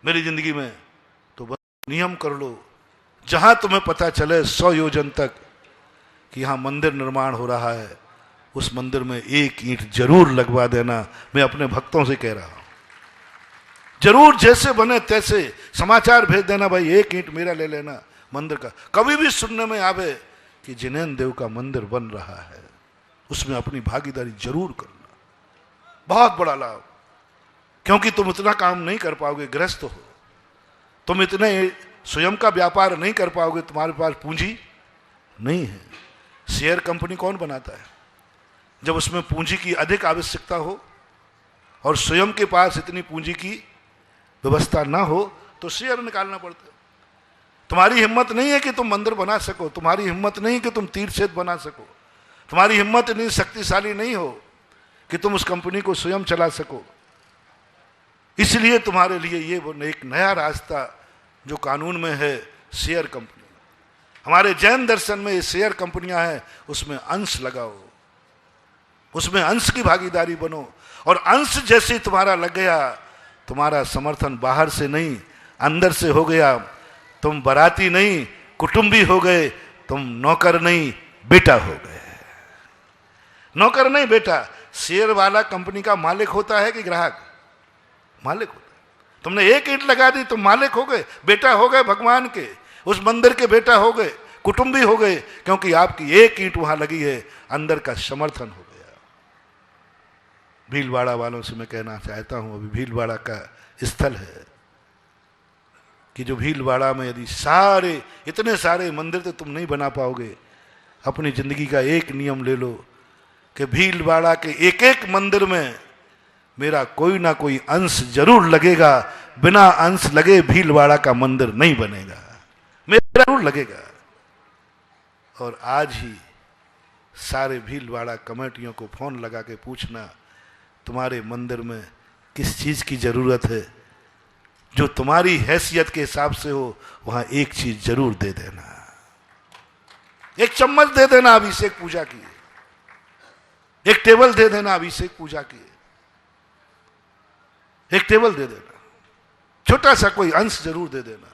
मेरी जिंदगी में, तो बस नियम कर लो। जहां तुम्हें पता चले 100 योजन तक कि यहाँ मंदिर निर्माण हो रहा है, उस मंदिर में एक ईंट जरूर लगवा देना। मैं अपने भक्तों से कह रहा हूं, जरूर जैसे बने तैसे समाचार भेज देना, भाई एक ईंट मेरा ले लेना मंदिर का। कभी भी सुनने में आवे कि जिनेन्द्र देव का मंदिर बन रहा है, उसमें अपनी भागीदारी जरूर करना, बहुत बड़ा लाभ। क्योंकि तुम इतना काम नहीं कर पाओगे, गृहस्थ हो, तुम इतने स्वयं का व्यापार नहीं कर पाओगे, तुम्हारे पास पूंजी नहीं है। शेयर कंपनी कौन बनाता है? जब उसमें पूंजी की अधिक आवश्यकता हो और स्वयं के पास इतनी पूंजी की व्यवस्था ना हो तो शेयर निकालना पड़ता है। तुम्हारी हिम्मत नहीं है कि तुम मंदिर बना सको, तुम्हारी हिम्मत नहीं कि तुम तीर्थ क्षेत्र बना सको, तुम्हारी हिम्मत इतनी शक्तिशाली नहीं हो कि तुम उस कंपनी को स्वयं चला सको। इसलिए तुम्हारे लिए ये एक नया रास्ता जो कानून में है, शेयर कंपनी। हमारे जैन दर्शन में ये शेयर कंपनियां हैं, उसमें अंश लगाओ, उसमें अंश की भागीदारी बनो। और अंश जैसे तुम्हारा लग गया, तुम्हारा समर्थन बाहर से नहीं अंदर से हो गया। तुम बराती नहीं कुटुंबी हो गए, तुम नौकर नहीं बेटा हो गए। नौकर नहीं बेटा। शेयर वाला कंपनी का मालिक होता है कि ग्राहक? मालिक होता है। तुमने एक ईंट लगा दी, तुम मालिक हो गए, बेटा हो गए भगवान के, उस मंदिर के बेटा हो गए, कुटुंबी हो गए, क्योंकि आपकी एक ईंट वहां लगी है, अंदर का समर्थन हो गया। भीलवाड़ा वालों से मैं कहना चाहता हूं, अभी भीलवाड़ा का स्थल है कि जो भीलवाड़ा में यदि सारे इतने सारे मंदिर तो तुम नहीं बना पाओगे। अपनी जिंदगी का एक नियम ले लो कि भीलवाड़ा के एक एक मंदिर में मेरा कोई ना कोई अंश जरूर लगेगा। बिना अंश लगे भीलवाड़ा का मंदिर नहीं बनेगा, मेरा जरूर लगेगा। और आज ही सारे भीलवाड़ा कमेटियों को फोन लगा के पूछना, तुम्हारे मंदिर में किस चीज की जरूरत है, जो तुम्हारी हैसियत के हिसाब से हो, वहां एक चीज जरूर दे देना। एक चम्मच दे देना अभिषेक पूजा की, एक टेबल दे देना अभिषेक पूजा की, एक टेबल दे देना, छोटा सा कोई अंश जरूर दे देना।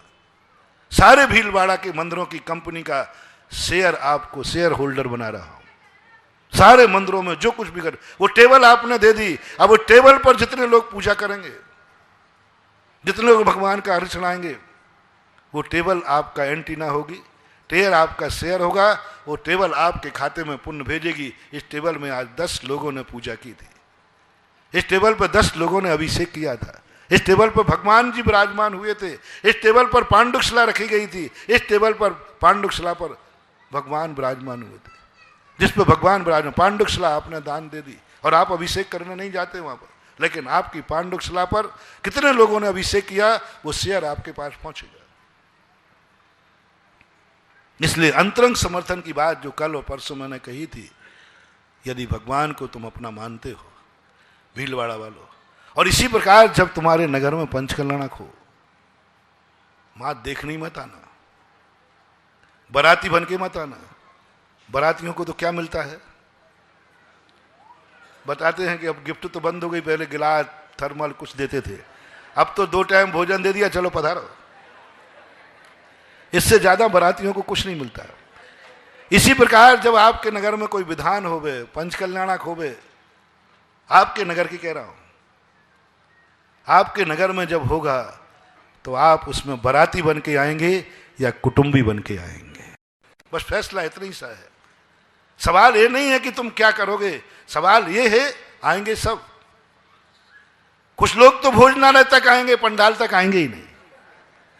सारे भीलवाड़ा के मंदिरों की कंपनी का शेयर आपको शेयर होल्डर बना रहा हूं। सारे मंदिरों में जो कुछ भी कर, वो टेबल आपने दे दी, अब वो टेबल पर जितने लोग पूजा करेंगे, जितने लोग भगवान का अर्घ चढ़ाएंगे, वो टेबल आपका एंटीना होगी, टेबल आपका शेयर होगा, वो टेबल आपके खाते में पुण्य भेजेगी। इस टेबल में आज 10 लोगों ने पूजा की थी, इस टेबल पर 10 लोगों ने अभिषेक किया था, इस टेबल पर भगवान जी विराजमान हुए थे, इस टेबल पर पांडुशिला रखी गई थी, इस टेबल पर पांडुशिला पर भगवान विराजमान हुए थे, जिस पर भगवान विराजमान। पांडुशिला आपने दान दे दी और आप अभिषेक करने नहीं जाते वहां पर, लेकिन आपकी पांडुशिला पर कितने लोगों ने अभिषेक किया, वो शेयर आपके पास पहुंचेगा। इसलिए अंतरंग समर्थन की बात जो कल और परसों मैंने कही थी, यदि भगवान को तुम अपना मानते हो भीलवाड़ा वालों, और इसी प्रकार जब तुम्हारे नगर में पंचकल्याणक हो, मां देखनी मत आना, बाराती बन के मत आना। बारातियों को तो क्या मिलता है, बताते हैं कि अब गिफ्ट तो बंद हो गई, पहले गिलास थर्मल कुछ देते थे, अब तो 2 टाइम भोजन दे दिया, चलो पधारो। इससे ज्यादा बारातियों को कुछ नहीं मिलता। इसी प्रकार जब आपके नगर में कोई विधान होवे, पंचकल्याणक होवे, आपके नगर की कह रहा हूं, आपके नगर में जब होगा तो आप उसमें बाराती बन के आएंगे या कुटुंबी बन के आएंगे, बस फैसला इतना ही सा है। सवाल ये नहीं है कि तुम क्या करोगे, सवाल ये है आएंगे सब। कुछ लोग तो भोजनालय तक आएंगे, पंडाल तक आएंगे ही नहीं।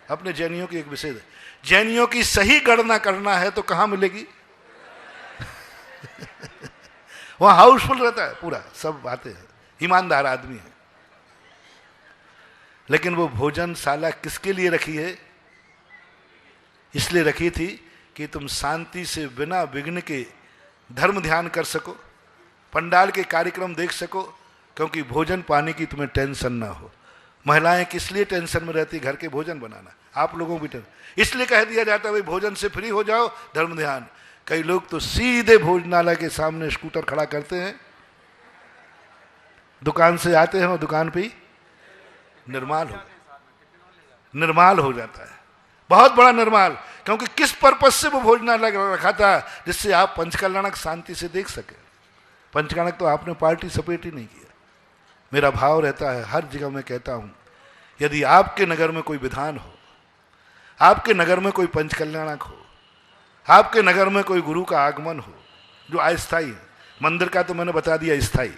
अपने जैनियों की एक विशेष, जैनियों की सही गणना करना है तो कहां मिलेगी वहां हाउसफुल रहता है पूरा, सब बातें हैं, ईमानदार आदमी है। लेकिन वो भोजनशाला किसके लिए रखी है? इसलिए रखी थी कि तुम शांति से बिना विघ्न के धर्म ध्यान कर सको, पंडाल के कार्यक्रम देख सको, क्योंकि भोजन पाने की तुम्हें टेंशन ना हो। महिलाएं किस लिए टेंशन में रहती, घर के भोजन बनाना, आप लोगों की टेंशन। इसलिए कह दिया जाता है भाई भोजन से फ्री हो जाओ, धर्म ध्यान। कई लोग तो सीधे भोजनालय के सामने स्कूटर खड़ा करते हैं, दुकान से आते हैं और दुकान पे ही निर्माल हो जाता है, बहुत बड़ा निर्माल। क्योंकि किस पर्पज से वो भोजनालय रखा था, जिससे आप पंचकल्याणक शांति से देख सके। पंचकल्याणक तो आपने पार्टी सपेट ही नहीं किया। मेरा भाव रहता है, हर जगह मैं कहता हूं, यदि आपके नगर में कोई विधान हो, आपके नगर में कोई पंचकल्याणक हो, आपके नगर में कोई गुरु का आगमन हो जो अस्थायी है, मंदिर का तो मैंने बता दिया स्थायी,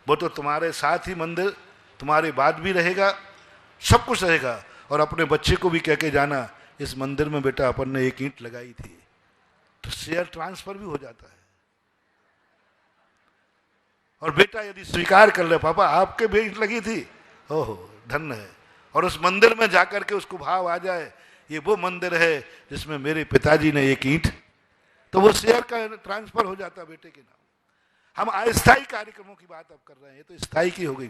वो तो तुम्हारे साथ ही मंदिर तुम्हारे बाद भी रहेगा, सब कुछ रहेगा। और अपने बच्चे को भी कह के जाना, इस मंदिर में बेटा अपन ने एक ईंट लगाई थी, तो शेयर ट्रांसफर भी हो जाता है। और बेटा यदि स्वीकार कर ले, पापा आपके भी ईंट लगी थी, ओहो धन्य है, और उस मंदिर में जाकर के उसको भाव आ जाए, ये वो मंदिर है जिसमें मेरे पिताजी ने एक ईंट, तो वो शेयर का ट्रांसफर हो जाता बेटे के नाम। हम अस्थायी कार्यक्रमों की बात अब कर रहे हैं, तो स्थायी की हो गई।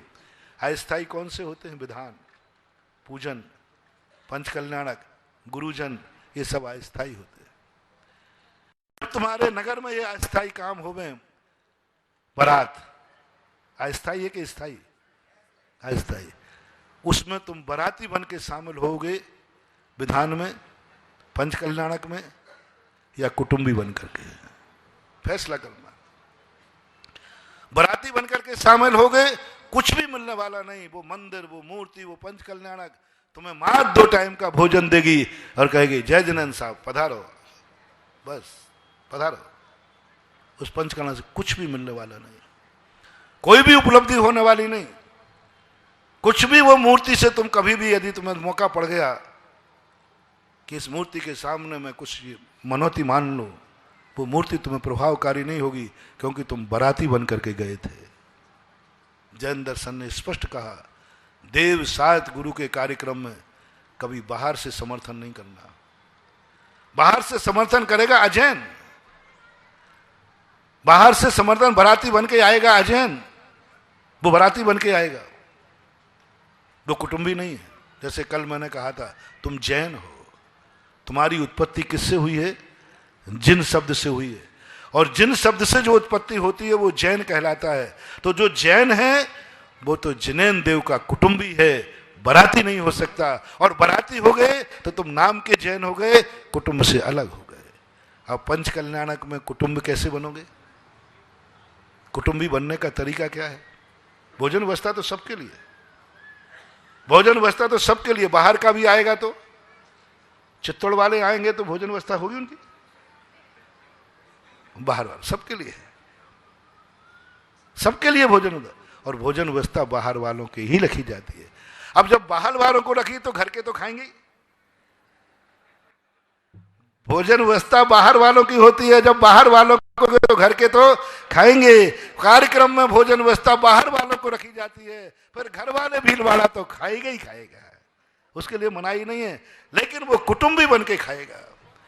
अस्थायी कौन से होते हैं? विधान, पूजन, पंचकल्याणक, गुरुजन, ये सब अस्थायी होते हैं। तुम्हारे नगर में ये अस्थायी काम हो गए, बारात अस्थायी है कि स्थायी? अस्थायी। उसमें तुम बाराती बन के शामिल होगे, विधान में, पंचकल्याणक में, या कुटुंबी बन करके, फैसला करना। बाराती बन करके शामिल हो गए, कुछ भी मिलने वाला नहीं। वो मंदिर, वो मूर्ति, वो पंचकल्याणक तुम्हें मात्र 2 टाइम का भोजन देगी और कहेगी जय जिनेंद्र साहब पधारो, बस पधारो। उस पंचकल्याण से कुछ भी मिलने वाला नहीं, कोई भी उपलब्धि होने वाली नहीं, कुछ भी। वो मूर्ति से तुम कभी भी, यदि तुम्हें मौका पड़ गया कि इस मूर्ति के सामने मैं कुछ मनौती मान लूं, वो मूर्ति तुम्हें प्रभावकारी नहीं होगी, क्योंकि तुम बाराती बन करके गए थे। जैन दर्शन ने स्पष्ट कहा, देव सात गुरु के कार्यक्रम में कभी बाहर से समर्थन नहीं करना। बाहर से समर्थन करेगा अजैन, बाहर से समर्थन बाराती बन के आएगा अजैन, वो बाराती बन के आएगा, वो कुटुंबी नहीं है। जैसे कल मैंने कहा था, तुम जैन हो, तुम्हारी उत्पत्ति किससे हुई है? जिन शब्द से हुई है, और जिन शब्द से जो उत्पत्ति होती है वो जैन कहलाता है। तो जो जैन है वो तो जिनेन्द्र देव का कुटुंबी है, बाराती नहीं हो सकता। और बाराती हो गए तो तुम नाम के जैन हो गए, कुटुंब से अलग हो गए। अब पंचकल्याणक में कुटुंब कैसे बनोगे? कुटुंबी बनने का तरीका क्या है? भोजन व्यवस्था तो सबके लिए, भोजन व्यवस्था तो सबके लिए। बाहर का भी आएगा तो, चित्तौड़ वाले आएंगे तो भोजन व्यवस्था होगी उनकी, बाहर वाले सबके लिए है, सबके लिए भोजन। और भोजन व्यवस्था बाहर वालों की ही रखी जाती है। अब जब बाहर वालों को रखी तो घर के तो खाएंगे। भोजन व्यवस्था बाहर वालों की होती है, जब बाहर वालों को तो घर के तो खाएंगे। कार्यक्रम में भोजन व्यवस्था बाहर वालों को रखी जाती है, फिर घर वाले भीलवाड़ा तो खाएगा ही खाएगा, उसके लिए मनाही नहीं है, लेकिन वो कुटुंबी बन के खाएगा।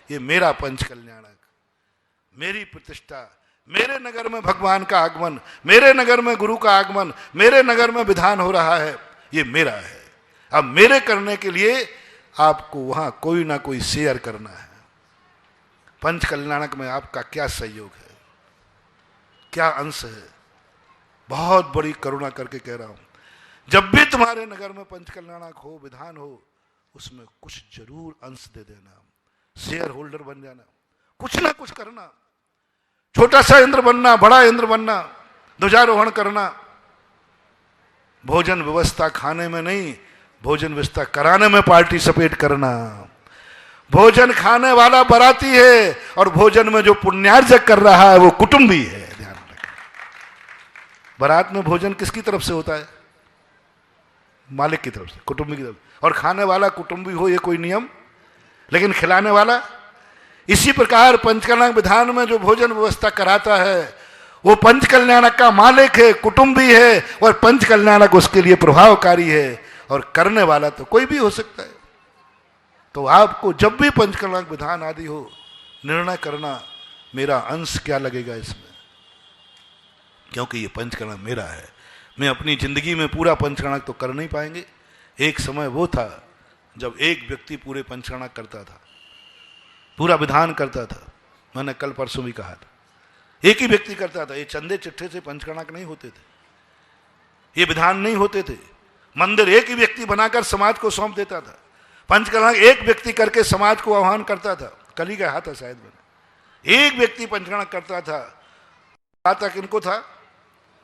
ये मेरा पंचकल्याणक, मेरी प्रतिष्ठा, मेरे नगर में भगवान का आगमन, मेरे नगर में गुरु का आगमन, मेरे नगर में विधान हो रहा है, ये मेरा है। अब मेरे करने के लिए आपको वहां कोई ना कोई शेयर करना है। पंचकल्याणक में आपका क्या सहयोग है, क्या अंश है? बहुत बड़ी करुणा करके कह रहा हूं, जब भी तुम्हारे नगर में पंचकल्याणक हो, विधान हो, उसमें कुछ जरूर अंश दे देना, शेयर होल्डर बन जाना, कुछ ना कुछ करना। छोटा सा इंद्र बनना, बड़ा इंद्र बनना, ध्वजारोहण करना। भोजन व्यवस्था खाने में नहीं, भोजन व्यवस्था कराने में पार्टिसिपेट करना। भोजन खाने वाला बाराती है, और भोजन में जो पुण्यार्जक कर रहा है वो कुटुंबी है। ध्यान रखें, बारात में भोजन किसकी तरफ से होता है? मालिक की तरफ से, कुटुंबी की तरफ। और खाने वाला कुटुंबी हो, ये कोई नियम, लेकिन खिलाने वाला। इसी प्रकार पंचकल्याणक विधान में जो भोजन व्यवस्था कराता है वो पंचकल्याणक का मालिक है, कुटुंबी है, और पंचकल्याणक उसके लिए प्रभावकारी है, और करने वाला तो कोई भी हो सकता है। तो आपको जब भी पंचकल्याणक विधान आदि हो, निर्णय करना मेरा अंश क्या लगेगा इसमें, क्योंकि ये पंचकल्याणक मेरा है। मैं अपनी जिंदगी में पूरा पंचकल्याणक तो कर नहीं पाएंगे। एक समय वो था जब एक व्यक्ति पूरे पंचकल्याणक करता था, पूरा विधान करता था। मैंने कल परसों भी कहा था, एक ही व्यक्ति करता था। ये चंदे चिट्ठे से पंचकल्याणक नहीं होते थे, ये विधान नहीं होते थे। मंदिर एक ही व्यक्ति बनाकर समाज को सौंप देता था। पंचकल्याण एक व्यक्ति करके समाज को आह्वान करता था, कल ही कहा था शायद मैंने, एक व्यक्ति पंचकल्याण करता था, आता किनको था?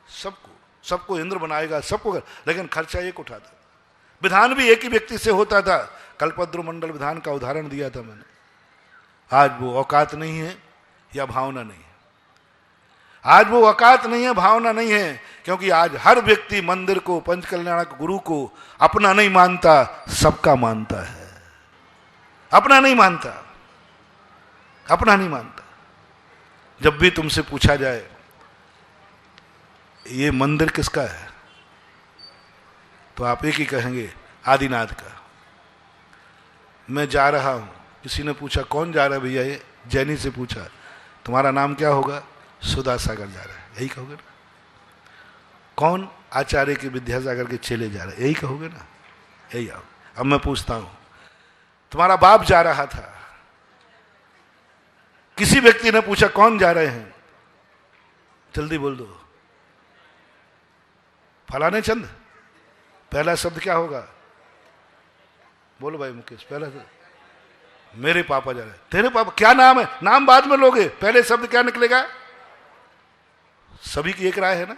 सबको, सबको इंद्र बनाएगा, सबको, लेकिन खर्चा एक उठाता। विधान भी एक ही व्यक्ति से होता था, कल्पद्रु मंडल विधान का उदाहरण दिया था मैंने। आज वो औकात नहीं है या भावना नहीं है, आज वो औकात नहीं है, भावना नहीं है, क्योंकि आज हर व्यक्ति मंदिर को, पंचकल्याणक गुरु को अपना नहीं मानता, सबका मानता है। अपना नहीं मानता, अपना नहीं मानता। जब भी तुमसे पूछा जाए ये मंदिर किसका है, तो आप एक ही कहेंगे आदिनाथ का। मैं जा रहा हूं, किसी ने पूछा कौन जा रहा है भैया, ये जैनी से पूछा तुम्हारा नाम क्या होगा, सुधा सागर जा रहा है, यही कहोगे ना। कौन? आचार्य के विद्यासागर के चेले जा रहे हैं, यही कहोगे ना, यही आओ। अब मैं पूछता हूं, तुम्हारा बाप जा रहा था, किसी व्यक्ति ने पूछा कौन जा रहे हैं, जल्दी बोल दो, फलाने चंद। पहला शब्द क्या होगा, बोलो भाई मुकेश, पहला शब्द। मेरे पापा जा रहे हैं। तेरे पापा, क्या नाम है? नाम बाद में लोगे, पहले शब्द क्या निकलेगा? सभी की एक राय है ना।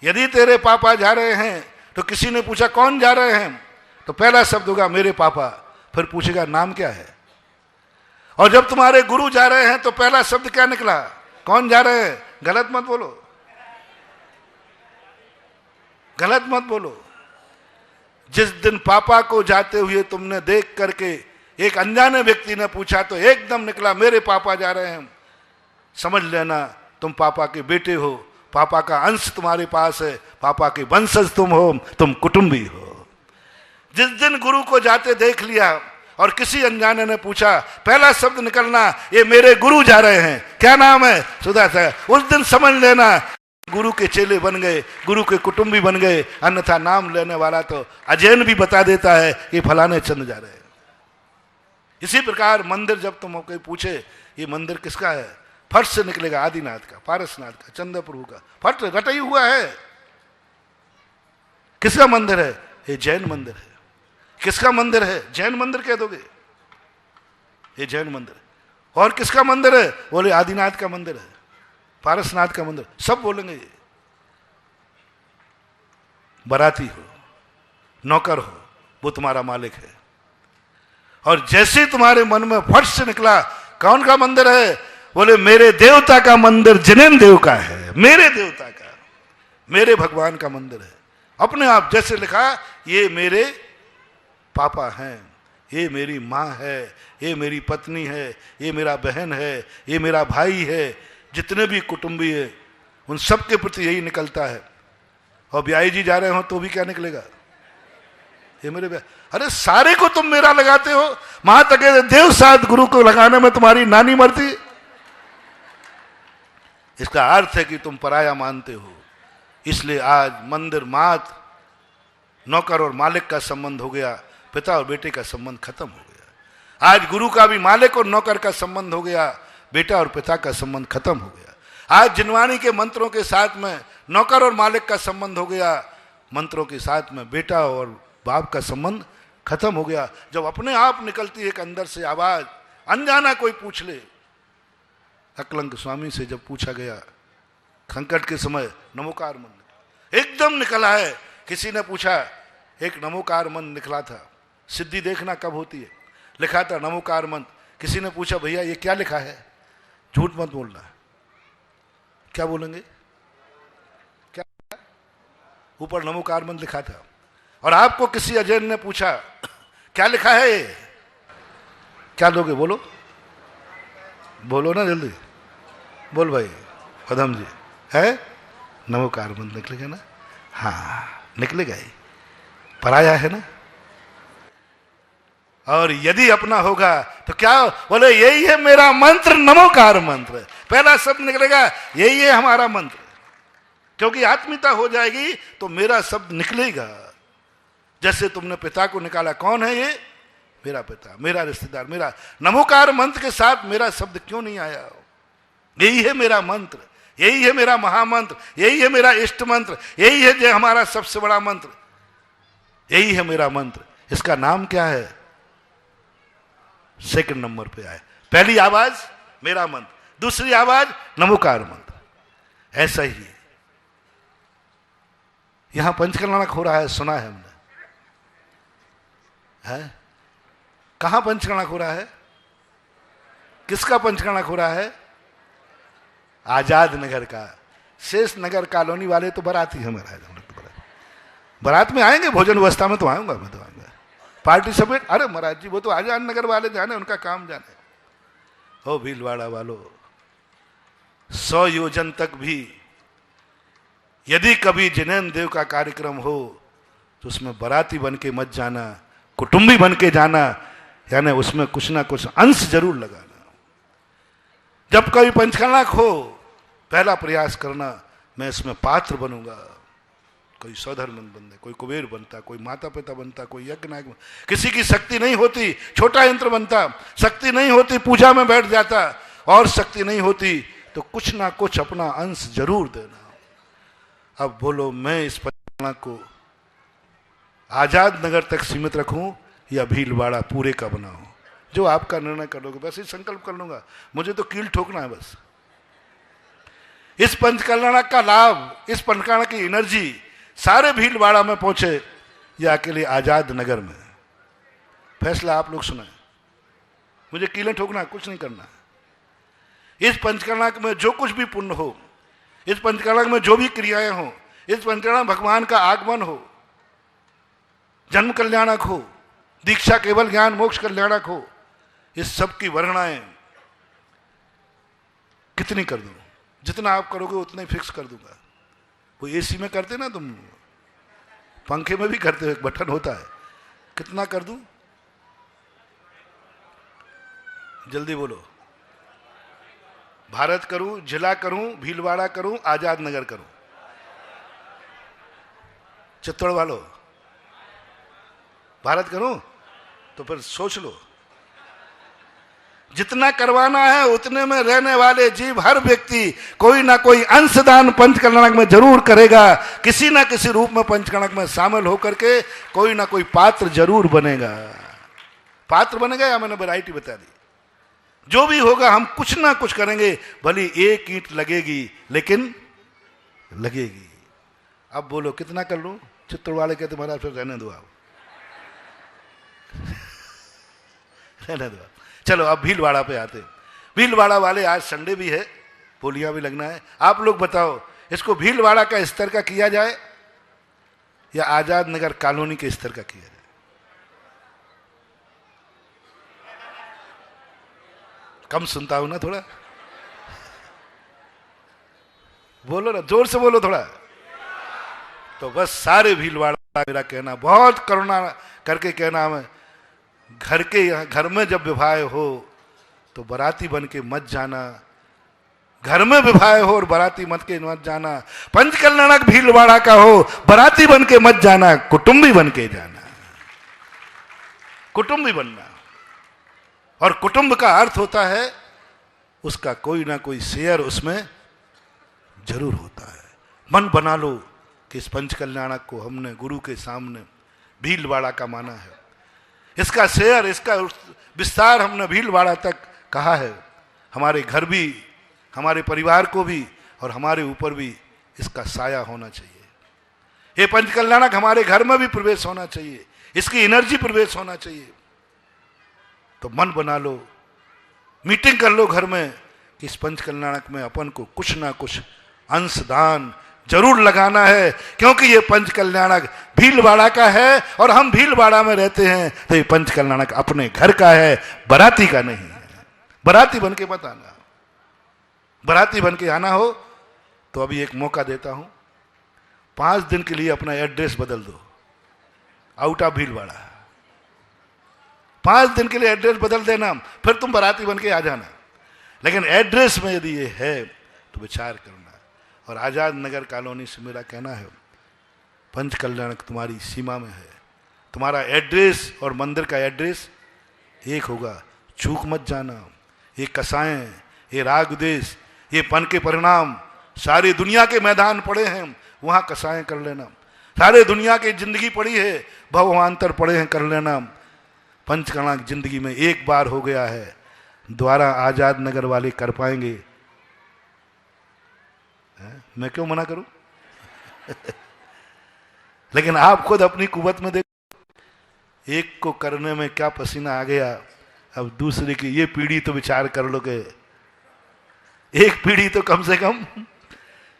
यदि तेरे पापा जा रहे हैं तो किसी ने पूछा कौन जा रहे हैं, तो पहला शब्द होगा मेरे पापा, फिर पूछेगा नाम क्या है। और जब तुम्हारे गुरु जा रहे हैं तो पहला शब्द क्या निकला, कौन जा रहे हैं। गलत मत बोलो, गलत मत बोलो। जिस दिन पापा को जाते हुए तुमने देख करके एक अनजाने व्यक्ति ने पूछा तो एकदम निकला मेरे पापा जा रहे हैं, समझ लेना तुम पापा के बेटे हो, पापा का अंश तुम्हारे पास है, पापा के वंशज तुम हो, तुम कुटुंबी हो। जिस दिन गुरु को जाते देख लिया और किसी अनजाने ने पूछा, पहला शब्द निकलना ये मेरे गुरु जा रहे हैं, क्या नाम है, सुधा सागर, उस दिन समझ लेना गुरु के चेले बन गए, गुरु के कुटुंबी बन गए। अन्यथा नाम लेने वाला तो अजैन भी बता देता है कि फलाने चंद जा रहे हैं। इसी प्रकार मंदिर जब तुम कोई पूछे ये मंदिर किसका है, फट से निकलेगा आदिनाथ का, पारसनाथ का, चंद्र प्रभु का, फट रटा ही हुआ है। किसका मंदिर है? ये जैन मंदिर है। किसका मंदिर है? जैन मंदिर कह दोगे, ये जैन मंदिर है। और किसका मंदिर है? बोले आदिनाथ का मंदिर है, पारसनाथ का मंदिर, सब बोलेंगे। ये बराती हो, नौकर हो, वो तुम्हारा मालिक है। और जैसे तुम्हारे मन में फट से निकला कौन का मंदिर है, बोले मेरे देवता का मंदिर जनेन देव का है, मेरे देवता का, मेरे भगवान का मंदिर है। अपने आप जैसे लिखा ये मेरे पापा हैं, ये मेरी माँ है, ये मेरी पत्नी है, ये मेरा बहन है, ये मेरा भाई है, जितने भी कुटुंबी है उन सब के प्रति यही निकलता है। और ब्याई जी जा रहे हो तो भी क्या निकलेगा, ये मेरे ब्याह। अरे सारे को तुम मेरा लगाते हो, वहां तक देव साथ गुरु को लगाने में तुम्हारी नानी मरती। इसका अर्थ है कि तुम पराया मानते हो। इसलिए आज मंदिर मात, नौकर और मालिक का संबंध हो गया, पिता और बेटे का संबंध खत्म हो गया। आज गुरु का भी मालिक और नौकर का संबंध हो गया, बेटा और पिता का संबंध खत्म हो गया। आज जिनवानी के मंत्रों के साथ में नौकर और मालिक का संबंध हो गया, मंत्रों के साथ में बेटा और बाप का संबंध खत्म हो गया। जब अपने आप निकलती एक अंदर से आवाज, अनजाना कोई पूछ ले। अकलंक स्वामी से जब पूछा गया संकट के समय, नमोकार मंत्र एकदम निकला है। किसी ने पूछा, एक नमोकार मंत्र निकला था, सिद्धि देखना कब होती है, लिखा था नमोकार मंत्र। किसी ने पूछा भैया ये क्या लिखा है, झूठ मत बोलना, क्या बोलेंगे, क्या ऊपर नमोकार मंत्र लिखा था। और आपको किसी अजैन ने पूछा क्या लिखा है ये, क्या लोगे, बोलो, बोलो ना जल्दी, बोल भाई पदम जी, है नमोकार मंत्र निकलेगा ना, हाँ निकलेगा ही, पराया है ना। और यदि अपना होगा तो क्या, बोले यही है मेरा मंत्र, नमोकार मंत्र, पहला शब्द निकलेगा यही है हमारा मंत्र। क्योंकि आत्मीयता हो जाएगी तो मेरा शब्द निकलेगा। जैसे तुमने पिता को निकाला, कौन है ये, मेरा पिता, मेरा रिश्तेदार, मेरा। नमोकार मंत्र के साथ मेरा शब्द क्यों नहीं आया, यही है मेरा मंत्र, यही है मेरा महामंत्र, यही है मेरा इष्ट मंत्र, यही है जो हमारा सबसे बड़ा मंत्र, यही है मेरा मंत्र। इसका नाम क्या है, सेकंड नंबर पे आए। पहली आवाज मेरा मंत्र, दूसरी आवाज नमोकार मंत्र। ऐसा ही यहां पंचकल्याणक हो रहा है, सुना है हमने, है? कहां पंचकल्याणक हो रहा है? किसका पंचकल्याणक हो रहा है? आजाद नगर का। शेष नगर कॉलोनी वाले तो बाराती है महाराज, हम लोग तो बारात में आएंगे, भोजन व्यवस्था में तो आऊंगा, मैं तो आऊंगा, पार्टी समेत। अरे महाराज जी वो तो आजाद नगर वाले जाने, उनका काम जाने। हो भीलवाड़ा वालों, 100 योजन तक भी यदि कभी जिनेन्द्र देव का कार्यक्रम हो तो उसमें बाराती बन के मत जाना, कुटुंबी बन के जाना, यानी उसमें कुछ ना कुछ अंश जरूर लगाना। जब कभी पंचकल्याणक हो, पहला प्रयास करना मैं इसमें पात्र बनूंगा। कोई सौधर्मंद बनता, कोई कुबेर बनता, कोई माता पिता बनता, कोई यज्ञ नायक बनता। किसी की शक्ति नहीं होती, छोटा यंत्र बनता, शक्ति नहीं होती पूजा में बैठ जाता, और शक्ति नहीं होती तो कुछ ना कुछ अपना अंश जरूर देना। अब बोलो मैं इस पंचकल्याणक को आजाद नगर तक सीमित रखूं या भीलवाड़ा पूरे का बनाऊं? जो आपका निर्णय कर लोगे, वैसे ही संकल्प कर लूंगा। मुझे तो कील ठोकना है बस। इस पंचकल्याणक का लाभ, इस पंचकल्याणक की एनर्जी सारे भीलवाड़ा में पहुंचे या अकेले आजाद नगर में, फैसला आप लोग सुनाए। मुझे कीलें ठोकना, कुछ नहीं करना। इस पंचकल्याणक में जो कुछ भी पुण्य हो, इस पंचकल्याणक में जो भी क्रियाएं हो, इस पंचकल्याणक भगवान का आगमन हो, जन्म कल्याणक हो, दीक्षा केवल ज्ञान मोक्ष कल्याणक हो, इस सब की वर्णनाएं कितनी कर दूं? जितना आप करोगे उतना ही फिक्स कर दूंगा। वो एसी में करते ना, तुम पंखे में भी करते हो, एक बटन होता है। कितना कर दूं? जल्दी बोलो। भारत करूं, जिला करूं, भीलवाड़ा करूं, आजाद नगर करूं? चित्तौड़ वालों, भारत करूं? तो फिर सोच लो, जितना करवाना है उतने में रहने वाले जीव, हर व्यक्ति कोई ना कोई अंशदान पंचकल्याणक में जरूर करेगा। किसी ना किसी रूप में पंचकल्याणक में शामिल होकर के कोई ना कोई पात्र जरूर बनेगा। पात्र बनेगा या मैंने वैरायटी बता दी? जो भी होगा हम कुछ ना कुछ करेंगे, भली एक ईंट लगेगी लेकिन लगेगी। अब बोलो कितना कर लूं? चित्तौड़ वाले कहते महाराज फिर रहने दो, आप रहने दो। चलो अब भीलवाड़ा पे आते। भीलवाड़ा वाले, आज संडे भी है, बोलियां भी लगना है। आप लोग बताओ, इसको भीलवाड़ा का स्तर का किया जाए या आजाद नगर कॉलोनी के स्तर का किया जाए? कम सुनता हूं ना, थोड़ा बोलो ना, जोर से बोलो थोड़ा। तो बस सारे भीलवाड़ा मेरा कहना, बहुत करुणा करके कहना, मैं घर के यहाँ, घर में जब विवाह हो तो बाराती बन के मत जाना। घर में विवाह हो और बाराती मत जाना। पंचकल्याणक भीलवाड़ा का हो, बाराती बन के मत जाना, कुटुंबी बन के जाना। कुटुंबी बनना, और कुटुंब का अर्थ होता है उसका कोई ना कोई शेयर उसमें जरूर होता है। मन बना लो कि इस पंचकल्याणक को हमने गुरु के सामने भीलवाड़ा का माना है, इसका शेयर, इसका विस्तार हमने भीलवाड़ा तक कहा है। हमारे घर भी, हमारे परिवार को भी और हमारे ऊपर भी इसका साया होना चाहिए। ये पंचकल्याणक हमारे घर में भी प्रवेश होना चाहिए, इसकी एनर्जी प्रवेश होना चाहिए। तो मन बना लो, मीटिंग कर लो घर में कि इस पंचकल्याणक में अपन को कुछ ना कुछ अंशदान जरूर लगाना है, क्योंकि ये पंचकल्याणक भीलवाड़ा का है और हम भीलवाड़ा में रहते हैं, तो ये पंचकल्याणक अपने घर का है, बाराती का नहीं है। बाराती बन के मत आना। बाराती बन के आना हो तो अभी एक मौका देता हूं, 5 दिन के लिए अपना एड्रेस बदल दो, आउट ऑफ भीलवाड़ा। 5 दिन के लिए एड्रेस बदल देना, फिर तुम बाराती बन के आ जाना। लेकिन एड्रेस में यदि ये है तो विचार करना। और आजाद नगर कॉलोनी से मेरा कहना है, पंचकल्याणक तुम्हारी सीमा में है। तुम्हारा एड्रेस और मंदिर का एड्रेस एक होगा, चूक मत जाना। ये कसाएं, ये राग देश, ये पन के परिणाम सारी दुनिया के मैदान पड़े हैं, वहाँ कसाएं कर लेना। सारे दुनिया की जिंदगी पड़ी है, भवमांतर पड़े हैं, कर लेना। पंचकर्णा जिंदगी में एक बार हो गया है, द्वारा आजाद नगर वाले कर पाएंगे? मैं क्यों मना करूं? लेकिन आप खुद अपनी कुवत में देखो, एक को करने में क्या पसीना आ गया, अब दूसरे की ये पीढ़ी तो विचार कर लो कि एक पीढ़ी तो कम से कम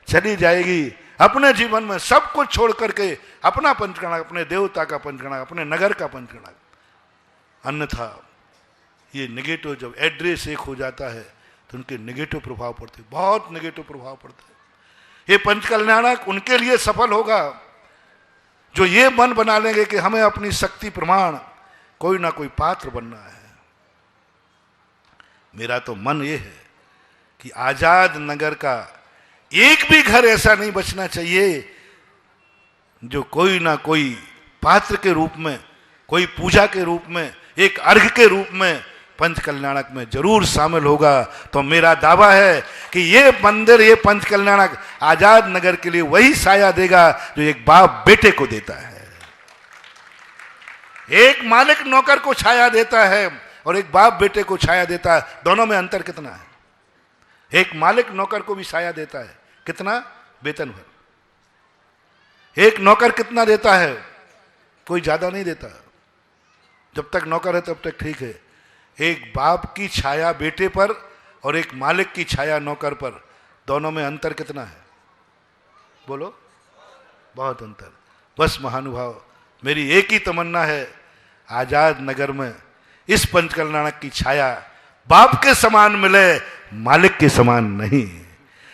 चली जाएगी। अपने जीवन में सब कुछ छोड़ करके अपना पंचकर्णा, अपने देवता का पंचकर्णा, अपने नगर का पंचकर्णा, अन्यथा ये नेगेटिव, जब एड्रेस एक हो जाता है तो उनके नेगेटिव प्रभाव पड़ते, बहुत नेगेटिव प्रभाव पड़ते हैं। ये पंचकल्याणक उनके लिए सफल होगा जो ये मन बना लेंगे कि हमें अपनी शक्ति प्रमाण कोई ना कोई पात्र बनना है। मेरा तो मन ये है कि आजाद नगर का एक भी घर ऐसा नहीं बचना चाहिए जो कोई ना कोई पात्र के रूप में, कोई पूजा के रूप में, एक अर्घ के रूप में पंचकल्याणक में जरूर शामिल होगा। तो मेरा दावा है कि ये मंदिर, ये पंचकल्याणक आजाद नगर के लिए वही साया देगा जो एक बाप बेटे को देता है, एक मालिक नौकर को छाया देता है और एक बाप बेटे को छाया देता है। दोनों में अंतर कितना है? एक मालिक नौकर को भी छाया देता है, कितना? वेतन भर। एक नौकर कितना देता है? कोई ज्यादा नहीं देता, जब तक नौकर है तब तक ठीक है। एक बाप की छाया बेटे पर और एक मालिक की छाया नौकर पर, दोनों में अंतर कितना है? बोलो, बहुत अंतर। बस महानुभाव, मेरी एक ही तमन्ना है, आजाद नगर में इस पंचकल्याणक की छाया बाप के समान मिले, मालिक के समान नहीं।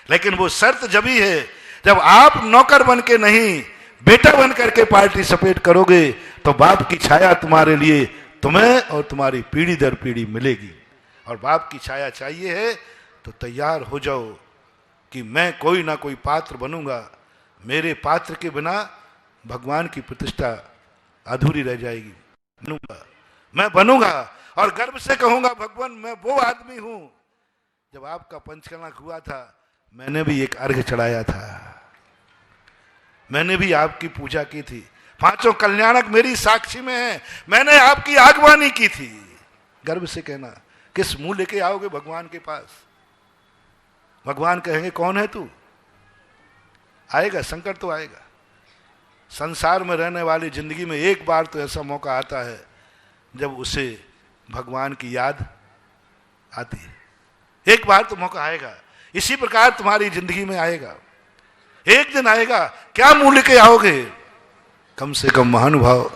लेकिन वो शर्त जब ही है जब आप नौकर बन के नहीं, बेटा बन करके पार्टिसिपेट करोगे, तो बाप की छाया तुम्हारे लिए, तुम्हें और तुम्हारी पीढ़ी दर पीढ़ी मिलेगी। और बाप की छाया चाहिए है तो तैयार हो जाओ कि मैं कोई ना कोई पात्र बनूंगा, मेरे पात्र के बिना भगवान की प्रतिष्ठा अधूरी रह जाएगी। मैं बनूंगा और गर्व से कहूंगा, भगवान मैं वो आदमी हूं, जब आपका पंचकर्णा हुआ था मैंने भी एक अर्घ चढ़ाया था, मैंने भी आपकी पूजा की थी, पांचों कल्याणक मेरी साक्षी में है, मैंने आपकी आगवानी की थी। गर्व से कहना। किस मुंह लेके आओगे भगवान के पास? भगवान कहेंगे कौन है तू? आएगा, संकट तो आएगा। संसार में रहने वाली जिंदगी में एक बार तो ऐसा मौका आता है जब उसे भगवान की याद आती है। एक बार तो मौका आएगा, इसी प्रकार तुम्हारी जिंदगी में आएगा, एक दिन आएगा। क्या मुंह लेके आओगे? कम से कम महानुभाव,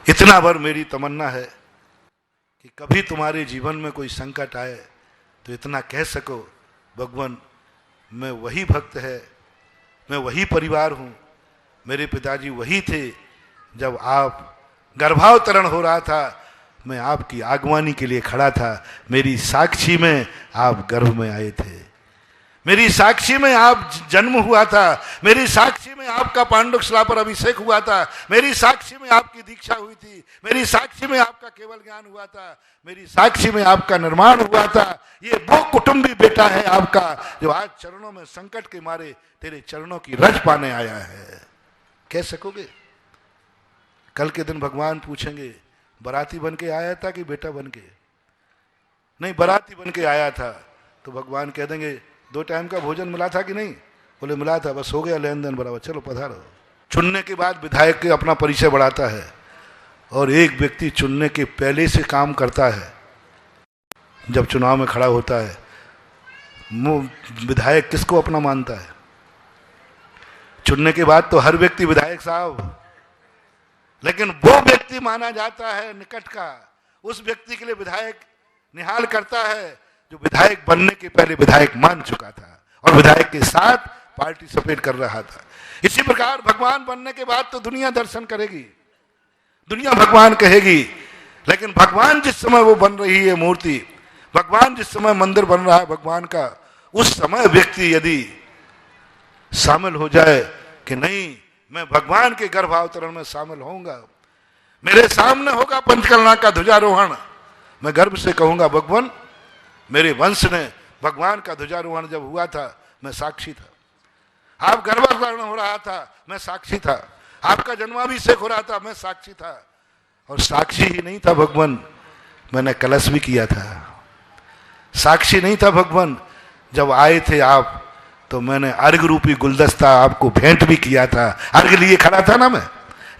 इतना भर मेरी तमन्ना है कि कभी तुम्हारे जीवन में कोई संकट आए तो इतना कह सको, भगवान मैं वही भक्त है, मैं वही परिवार हूँ, मेरे पिताजी वही थे, जब आप गर्भावतरण हो रहा था मैं आपकी आगवानी के लिए खड़ा था, मेरी साक्षी में आप गर्भ में आए थे, मेरी साक्षी में आप जन्म हुआ था, मेरी साक्षी में आपका पांडुक शिला पर अभिषेक हुआ था, मेरी साक्षी में आपकी दीक्षा हुई थी, मेरी साक्षी में आपका केवल ज्ञान हुआ था, मेरी साक्षी में आपका निर्माण हुआ था। ये वो कुटुंबी बेटा है आपका जो आज चरणों में संकट के मारे तेरे चरणों की रज पाने आया है। कह सकोगे? कल के दिन भगवान पूछेंगे बराती बन के आया था कि बेटा बन के? नहीं, बराती बन के आया था। तो भगवान कह देंगे 2 टाइम का भोजन मिला था कि नहीं? बोले मिला था, बस हो गया लेन देन बराबर, चलो पधारो। चुनने के बाद विधायक के अपना परिचय बढ़ाता है और एक व्यक्ति चुनने के पहले से काम करता है, जब चुनाव में खड़ा होता है विधायक किसको अपना मानता है? चुनने के बाद तो हर व्यक्ति विधायक साहब, लेकिन वो व्यक्ति माना जाता है निकट का, उस व्यक्ति के लिए विधायक निहाल करता है जो विधायक बनने के पहले विधायक मान चुका था और विधायक के साथ पार्टिसिपेट कर रहा था। इसी प्रकार भगवान बनने के बाद तो दुनिया दर्शन करेगी, दुनिया भगवान कहेगी, लेकिन भगवान जिस समय वो बन रही है मूर्ति, भगवान जिस समय मंदिर बन रहा है भगवान का, उस समय व्यक्ति यदि शामिल हो जाए कि नहीं मैं भगवान के गर्भावतरण में शामिल होऊंगा, मेरे सामने होगा पंचकर्णा का ध्वजारोहण, मैं गर्व से कहूंगा भगवान मेरे वंश ने भगवान का ध्वजारोहण जब हुआ था मैं साक्षी था, आप गर्भावतरण हो रहा था मैं साक्षी था, आपका जन्माभिषेक हो रहा था मैं साक्षी था, और साक्षी ही नहीं था भगवान, मैंने कलश भी किया था। साक्षी नहीं था भगवान, जब आए थे आप तो मैंने अर्घ रूपी गुलदस्ता आपको भेंट भी किया था। अर्घ लिए खड़ा था ना मैं,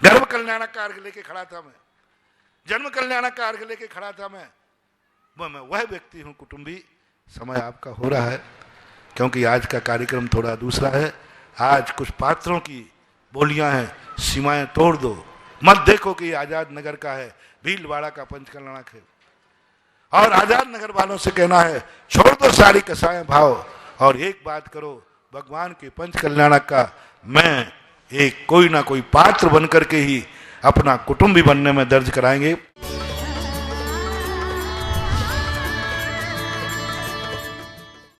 गर्भ कल्याणक का अर्घ लेके खड़ा था मैं, जन्म कल्याणक का अर्घ लेके खड़ा था मैं वह व्यक्ति हूं। कुटुंबी, समय आपका हो रहा है, क्योंकि आज का कार्यक्रम थोड़ा दूसरा है। आज कुछ पात्रों की बोलियां हैं, सीमाएं तोड़ दो, मत देखो कि आजाद नगर का है, भीलवाड़ा का पंचकल्याणक है। और आजाद नगर वालों से कहना है, छोड़ दो सारी कसाएं भाव और एक बात करो, भगवान के पंचकल्याणक का मैं एक कोई ना कोई पात्र बनकर के ही अपना कुटुंबी बनने में दर्ज कराएंगे।